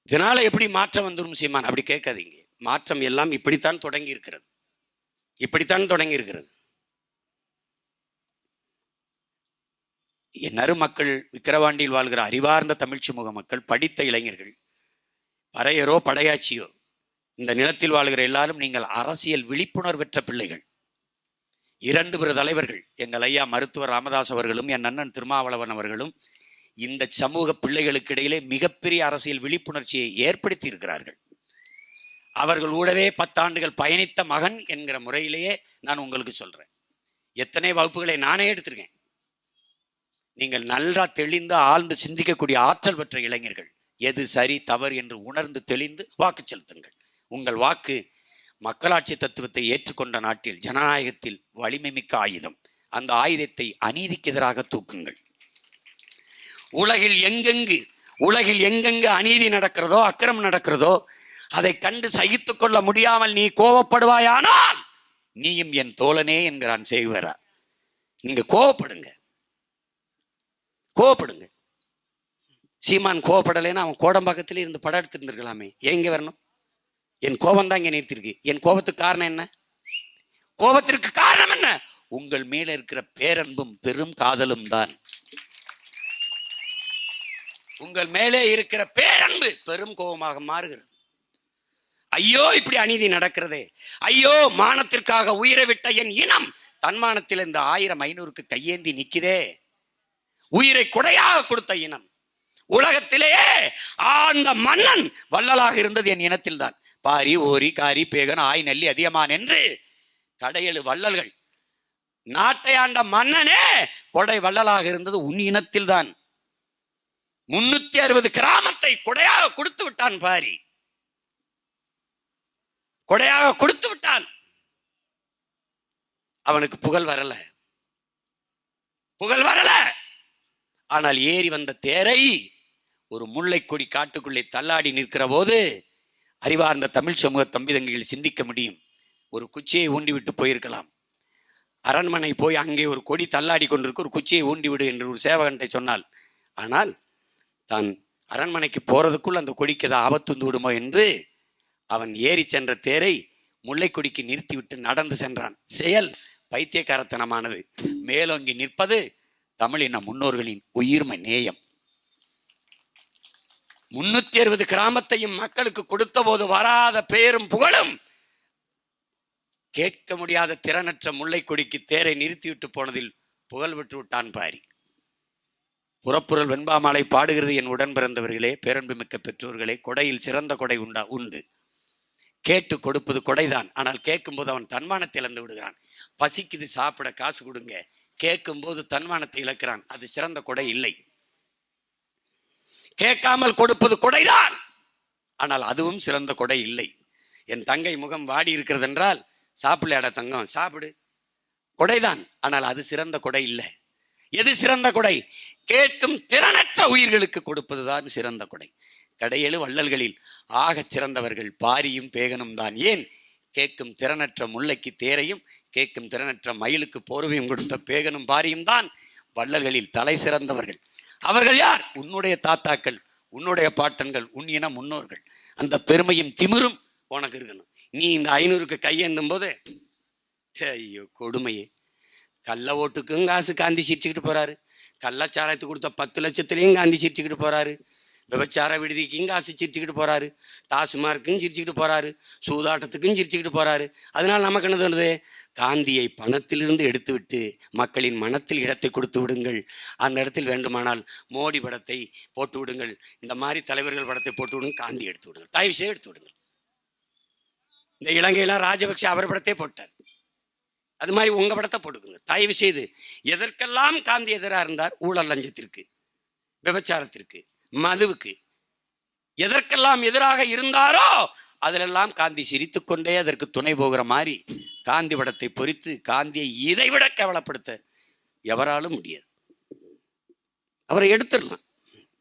இதனால எப்படி மாற்றம் வந்துடும் சீமான்? அப்படி கேட்காதீங்க. மாற்றம் எல்லாம் இப்படித்தான் தொடங்கி இருக்கிறது, இப்படித்தான் தொடங்கி இருக்கிறது. நறுமக்கள், விக்கிரவாண்டியில் வாழ்கிற அறிவார்ந்த தமிழ் சமூக மக்கள், படித்த இளைஞர்கள், பறையரோ படையாச்சியோ, இந்த நிலத்தில் வாழ்கிற எல்லாரும் நீங்கள் அரசியல் விழிப்புணர்வற்ற பிள்ளைகள். 2 பேர் தலைவர்கள், எங்கள் ஐயா மருத்துவர் ராமதாஸ் அவர்களும் என் அண்ணன் திருமாவளவன் அவர்களும் இந்த சமூக பிள்ளைகளுக்கு இடையிலே மிகப்பெரிய அரசியல் விழிப்புணர்ச்சியை ஏற்படுத்தி இருக்கிறார்கள். அவர்கள் கூடவே 10 ஆண்டுகள் பயணித்த மகன் என்கிற முறையிலேயே நான் உங்களுக்கு சொல்றேன். எத்தனை வகுப்புகளை நானே எடுத்திருக்கேன். நீங்கள் நல்லா தெளிந்து ஆழ்ந்து சிந்திக்கக்கூடிய ஆற்றல் பெற்ற இளைஞர்கள். எது சரி தவறு என்று உணர்ந்து தெளிந்து வாக்கு செலுத்துங்கள். உங்கள் வாக்கு மக்களாட்சி தத்துவத்தை ஏற்றுக்கொண்ட நாட்டில், ஜனநாயகத்தில் வலிமை மிக்க ஆயுதம். அந்த ஆயுதத்தை அநீதிக்கு எதிராக தூக்குங்கள். உலகில் எங்கெங்கு அநீதி நடக்கிறதோ, அக்கிரமம் நடக்கிறதோ, அதை கண்டு சகித்து கொள்ள முடியாமல் நீ கோபப்படுவாயானால் நீயும் என் தோழனே என்கிறான் சேகுவேரா. நீங்க கோபப்படுங்க. சீமான் கோபப்படலைன்னா அவன் கோடம்பாக்கத்திலே இருந்து படம் எடுத்துருந்துருக்கலாமே. எங்க வரணும்? என் கோபம் தான் இங்க நிறுத்திருக்கு. என் கோபத்துக்கு காரணம் என்ன? கோபத்திற்கு காரணம் என்ன? உங்கள் மேல இருக்கிற பேரன்பும் பெரும் காதலும் தான். உங்கள் மேலே இருக்கிற பேரன்பு பெரும் கோபமாக மாறுகிறது. ஐயோ இப்படி அநீதி நடக்கிறதே, ஐயோ மானத்திற்காக உயிரை விட்ட என் இனம் தன்மானத்தில் இந்த 1000-500க்கு கையேந்தி நிக்குதே. உயிரை கொடையாக கொடுத்த இனம். உலகத்திலேயே அந்த மன்னன் வள்ளலாக இருந்தது என் இனத்தில் தான். பாரி, ஓரி, காரி, பேகன், ஆய், நெல்லி, அதியமான் என்று கடையெழு வள்ளல்கள். நாட்டை ஆண்ட மன்னனே கொடை வள்ளலாக இருந்தது உன் இனத்தில் தான். 360 கிராமத்தை கொடையாக கொடுத்து விட்டான் பாரி, கொடையாக கொடுத்து விட்டான். அவனுக்கு புகழ் வரல. ஆனால் ஏறி வந்த தேரை ஒரு முல்லைக்கொடி காட்டுக்குள்ளே தள்ளாடி நிற்கிற போது அறிவார்ந்த தமிழ் சமூக தம்பி தங்கைகள் சிந்திக்க முடியும். ஒரு குச்சியை ஊண்டி விட்டு போயிருக்கலாம். அரண்மனை போய் அங்கே ஒரு கொடி தள்ளாடி கொண்டிருக்கு, ஒரு குச்சியை ஊண்டி விடு என்று ஒரு சேவகன்றை சொன்னால், ஆனால் தான் அரண்மனைக்கு போறதுக்குள் அந்த கொடிக்கு ஏதாவது ஆபத்து வந்து விடுமோ என்று அவன் ஏறி சென்ற தேரை முல்லைக்கொடிக்கு நிறுத்திவிட்டு நடந்து சென்றான். செயல் பைத்தியக்காரத்தனமானது. மேலோங்கி நிற்பது தமிழின முன்னோர்களின் உயிர்மை நேயம். 360 கிராமத்தையும் மக்களுக்கு கொடுத்த போது வராத பேரும் புகழும் கேட்க முடியாத திறனற்ற முல்லைக்கொடிக்கு தேரை நிறுத்திவிட்டு போனதில் புகழ் விட்டு விட்டான் பாரி. புறப்புறல் வெண்பாமாலை பாடுகிறது என் உடன் பிறந்தவர்களே, பேரன்புமிக்க பெற்றோர்களே, கொடையில் சிறந்த கொடை உண்டு. கேட்டு கொடுப்பது கொடைதான். ஆனால் கேட்கும் போது அவன் தன்மானத்தை இழந்து விடுகிறான். பசிக்குது, சாப்பிட காசு கொடுங்க, கேட்கும் போது தன்மானத்தை இழக்கிறான். அது சிறந்த கொடை இல்லை. கேட்காமல் கொடுப்பது கொடைதான், ஆனால் அதுவும் சிறந்த கொடை இல்லை. என் தங்கை முகம் வாடி இருக்கிறது என்றால், சாப்பிடலாட தங்கம், சாப்பிடு, கொடைதான், ஆனால் அது சிறந்த கொடை இல்லை. எது சிறந்த கொடை? கேட்கும் திறனற்ற உயிர்களுக்கு கொடுப்பதுதான் சிறந்த கொடை. கடையெழு வள்ளல்களில் ஆகச் சிறந்தவர்கள் பாரியும் பேகனும் தான். ஏன்? கேட்கும் திறனற்ற முல்லைக்கு தேரையும் கேட்கும் திறனற்ற மயிலுக்கு போர்வையும் கொடுத்த பேகனும் பாரியும் தான் வள்ளல்களில் தலை சிறந்தவர்கள். அவர்கள் யார்? உன்னுடைய தாத்தாக்கள், உன்னுடைய பாட்டன்கள், உன் இன முன்னோர்கள். அந்த பெருமையும் திமிரும் உனக்கு இருக்கணும். நீ இந்த 500க்கு கையேந்தும் போது, ஐயோ கொடுமையே, கள்ள ஓட்டுக்கும் காசு காந்தி சிரிச்சுக்கிட்டு போறாரு, கள்ளச்சாராயத்துக்கு கொடுத்த 10 லட்சத்துலையும் காந்தி சிரிச்சுக்கிட்டு போறாரு, விபச்சார விடுதிக்கும் காசு சிரிச்சுக்கிட்டு போறாரு, டாஸ்மார்க்கும் சிரிச்சுக்கிட்டு போறாரு, சூதாட்டத்துக்கும் சிரிச்சுக்கிட்டு போறாரு. அதனால நமக்கு என்ன தோணுது? காந்தியை பணத்திலிருந்து எடுத்து விட்டு மக்களின் மனத்தில் இடத்தை கொடுத்து விடுங்கள். அந்த இடத்தில் வேண்டுமானால் மோடி படத்தை போட்டு விடுங்கள், இந்த மாதிரி தலைவர்கள் படத்தை போட்டு விடுங்க, காந்தி எடுத்து விடுங்கள், தயவு செய்து எடுத்து விடுங்கள். இந்த இலங்கையெல்லாம் ராஜபக்சே அவர் படத்தை போட்டார், அது மாதிரி உங்க படத்தை போட்டுக்குங்க தயவு செய்து. எதற்கெல்லாம் காந்தி எதிராக இருந்தார்? ஊழல் லஞ்சத்திற்கு, விபச்சாரத்திற்கு, மதுவுக்கு, எதற்கெல்லாம் எதிராக இருந்தாரோ அதிலெல்லாம் காந்தி சிரித்துக்கொண்டே அதற்கு துணை போகிற மாதிரி காந்தி படத்தை பொறித்து காந்தியை இதைவிட கேவலப்படுத்த எவராலும் முடியாது. அவரை எடுத்துடலாம்,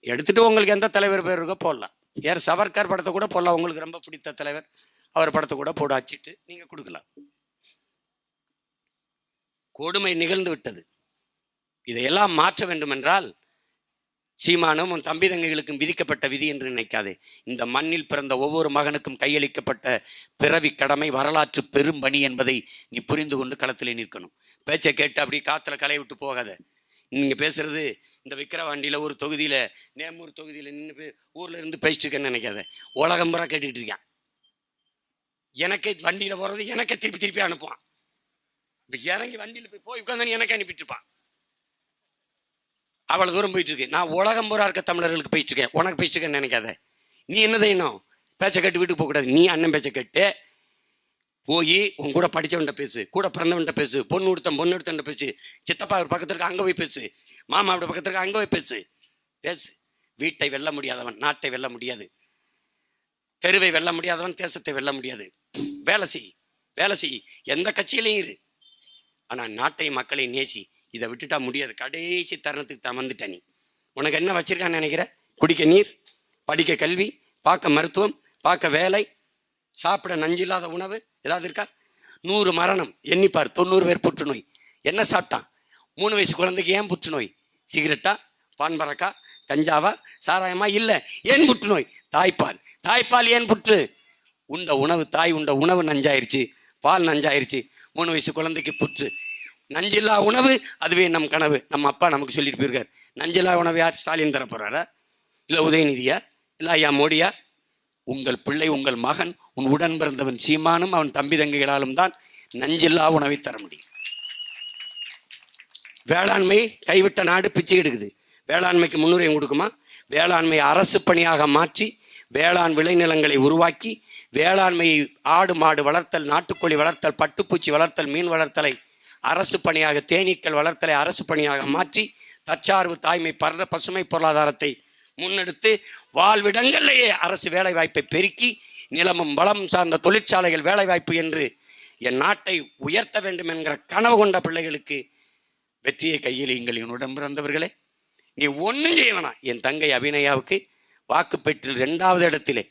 எடுத்துட்டு உங்களுக்கு எந்த தலைவர் பேர் இருக்கோ போடலாம். யார் சவர்கர் படத்தை கூட போடலாம், உங்களுக்கு ரொம்ப பிடித்த தலைவர், அவர் படத்தை கூட போட வச்சுட்டு நீங்க கொடுக்கலாம். கொடுமை நிகழ்ந்து விட்டது. இதையெல்லாம் மாற்ற வேண்டும் என்றால் சீமானும் உன் தம்பி தங்கைகளுக்கும் விதிக்கப்பட்ட விதி என்று நினைக்காதே. இந்த மண்ணில் பிறந்த ஒவ்வொரு மகனுக்கும் கையளிக்கப்பட்ட பிறவி கடமை, வரலாற்று பெரும் பணி என்பதை நீ புரிந்து கொண்டு களத்தில் நிற்கணும். பேச்சை கேட்டு அப்படி காத்துல களை விட்டு போகாத. நீங்க பேசுறது இந்த விக்கிரவாண்டியில ஒரு தொகுதியில, நேமூர் தொகுதியில நின்று ஊர்ல இருந்து பேசிட்டு இருக்கேன்னு நினைக்காத. உலகம் பூரா கேட்டுக்கிட்டு இருக்கான். எனக்கே வண்டியில போறது எனக்கே திருப்பி அனுப்புவான். இப்ப இறங்கி வண்டியில போய் உட்காந்து எனக்கு அனுப்பிட்டு இருப்பான். அவ்வளவு தூரம் போயிட்டு இருக்கு. நான் உலகம் பூரா இருக்க தமிழர்களுக்கு போயிட்டு இருக்கேன், உனக்கு பேசிட்டு இருக்கேன்னு நினைக்காத. நீ என்ன செய்யணும்? பேச்சை கேட்டு வீட்டுக்கு போகக்கூடாது. நீ அண்ணன் பேச்சை கேட்டு போய் உன் கூட படித்தவன்ட்ட பேசு, கூட பிறந்தவன்ட்ட பேசு, பொண்ணு எடுத்தவன்ட்ட பேசு, சித்தப்பா ஒரு பக்கத்திற்கு அங்கே போய் பேசு, மாமா அப்படி பக்கத்திற்கு அங்கே போய் பேசு. வீட்டை வெல்ல முடியாதவன் நாட்டை வெல்ல முடியாது, தெருவை வெல்ல முடியாதவன் தேசத்தை வெல்ல முடியாது. வேலை செய், எந்த கட்சியிலையும் இரு, ஆனால் நாட்டை மக்களை நேசி. இதை விட்டுட்டா முடியாது. கடைசி தருணத்துக்கு தான் வந்துட்ட. நீ உனக்கு என்ன வச்சிருக்கான்னு நினைக்கிற? குடிக்க நீர், படிக்க கல்வி, பார்க்க மருத்துவம், பார்க்க வேலை, சாப்பிட நஞ்சில்லாத உணவு ஏதாவது இருக்கா? 100 மரணம் எண்ணிப்பார், 90 பேர் புற்றுநோய். என்ன சாப்பிட்டான்? 3 வயசு குழந்தைக்கு ஏன் புற்றுநோய்? சிகரெட்டா, பான்பரக்கா, கஞ்சாவா, சாராயமா? இல்லை. ஏன் புற்றுநோய்? தாய்ப்பால் ஏன் புற்று? உண்ட உணவு, தாய் உண்ட உணவு நஞ்சாயிருச்சு, பால் நஞ்சாயிருச்சு, 3 வயசு குழந்தைக்கு புற்று. நஞ்சில்லா உணவு, அதுவே நம் கனவு. நம்ம அப்பா நமக்கு சொல்லிட்டு போயிருக்கார். நஞ்சில்லா உணவு யார்? ஸ்டாலின் தர போறாரா? இல்லை உதயநிதியா? இல்லை ஐயா மோடியா? உங்கள் பிள்ளை, உங்கள் மகன், உன் உடன் பிறந்தவன் சீமானும் அவன் தம்பி தங்கைகளாலும் தான் நஞ்சில்லா உணவை தர முடியும். வேளாண்மை கைவிட்ட நாடு பிச்சை எடுக்குது. வேளாண்மைக்கு முன்னுரிமை கொடுக்குமா? வேளாண்மையை அரசு பணியாக மாற்றி வேளாண் விளைநிலங்களை உருவாக்கி வேளாண்மையை ஆடு மாடு வளர்த்தல், நாட்டுக்கோழி வளர்த்தல், பட்டுப்பூச்சி வளர்த்தல், மீன் வளர்த்தலை அரசு பணியாக, தேனீக்கள் வளர்த்தலை அரசு பணியாக மாற்றி தற்சார்பு தாய்மை பசுமை பொருளாதாரத்தை முன்னெடுத்து வாழ்விடங்களிலேயே அரசு வேலை வாய்ப்பை பெருக்கி நிலமும் வளம் சார்ந்த தொழிற்சாலைகள் வேலை வாய்ப்பு என்று என் நாட்டை உயர்த்த வேண்டும் என்கிற கனவு கொண்ட பிள்ளைகளுக்கு வெற்றியை கையில் எங்கள் உடன் பிறந்தவர்களே, நீ ஒன்றும் செய்ய வேணாம். என் தங்கை அபிநயாவுக்கு வாக்கு பெற்று 2வது இடத்திலே,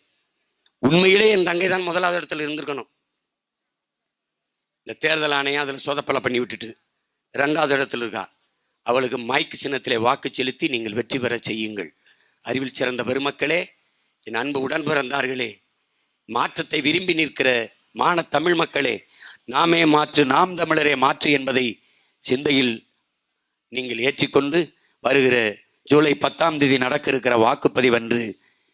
உண்மையிலே என் தங்கை தான் 1வது இடத்துல இருந்திருக்கணும். இந்த தேர்தல் ஆணையம் அதில் சொதப்பலை பண்ணி விட்டுட்டு 2வது இடத்துல இருக்கா. அவளுக்கு மைக்கு சின்னத்திலே வாக்கு செலுத்தி நீங்கள் வெற்றி பெற செய்யுங்கள். அறிவில் சிறந்த பெருமக்களே, என் அன்பு உடன் பிறந்தார்களே, மாற்றத்தை விரும்பி நிற்கிற மான தமிழ் மக்களே, நாமே மாற்று, நாம் தமிழரே மாற்று என்பதை சிந்தையில் நீங்கள் ஏற்றிக்கொண்டு வருகிற ஜூலை 10ஆம் தேதி நடக்க இருக்கிற வாக்குப்பதிவன்று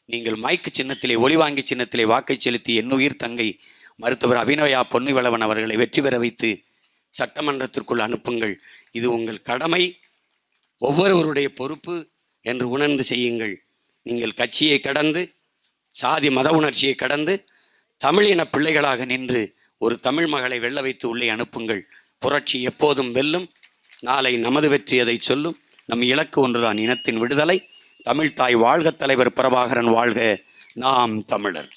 நீங்கள் மைக்கு சின்னத்திலே, ஒளிவாங்கி சின்னத்திலே வாக்கை செலுத்தி என்னுயிர் தங்கை மருத்துவர் அபிநயா பொன்னிவளவன் அவர்களை வெற்றி பெற வைத்து சட்டமன்றத்திற்குள் அனுப்புங்கள். இது உங்கள் கடமை, ஒவ்வொருவருடைய பொறுப்பு என்று உணர்ந்து செய்யுங்கள். நீங்கள் கட்சியை கடந்து, சாதி மத உணர்ச்சியை கடந்து, தமிழின பிள்ளைகளாக நின்று ஒரு தமிழ் மகளை வெல்ல வைத்து உள்ளே அனுப்புங்கள். புரட்சி எப்போதும் வெல்லும். நாளை நமது வெற்றி அதை சொல்லும். நம் இலக்கு ஒன்றுதான், இனத்தின் விடுதலை. தமிழ் தாய் வாழ்க, தலைவர் பிரபாகரன் வாழ்க, நாம் தமிழர்.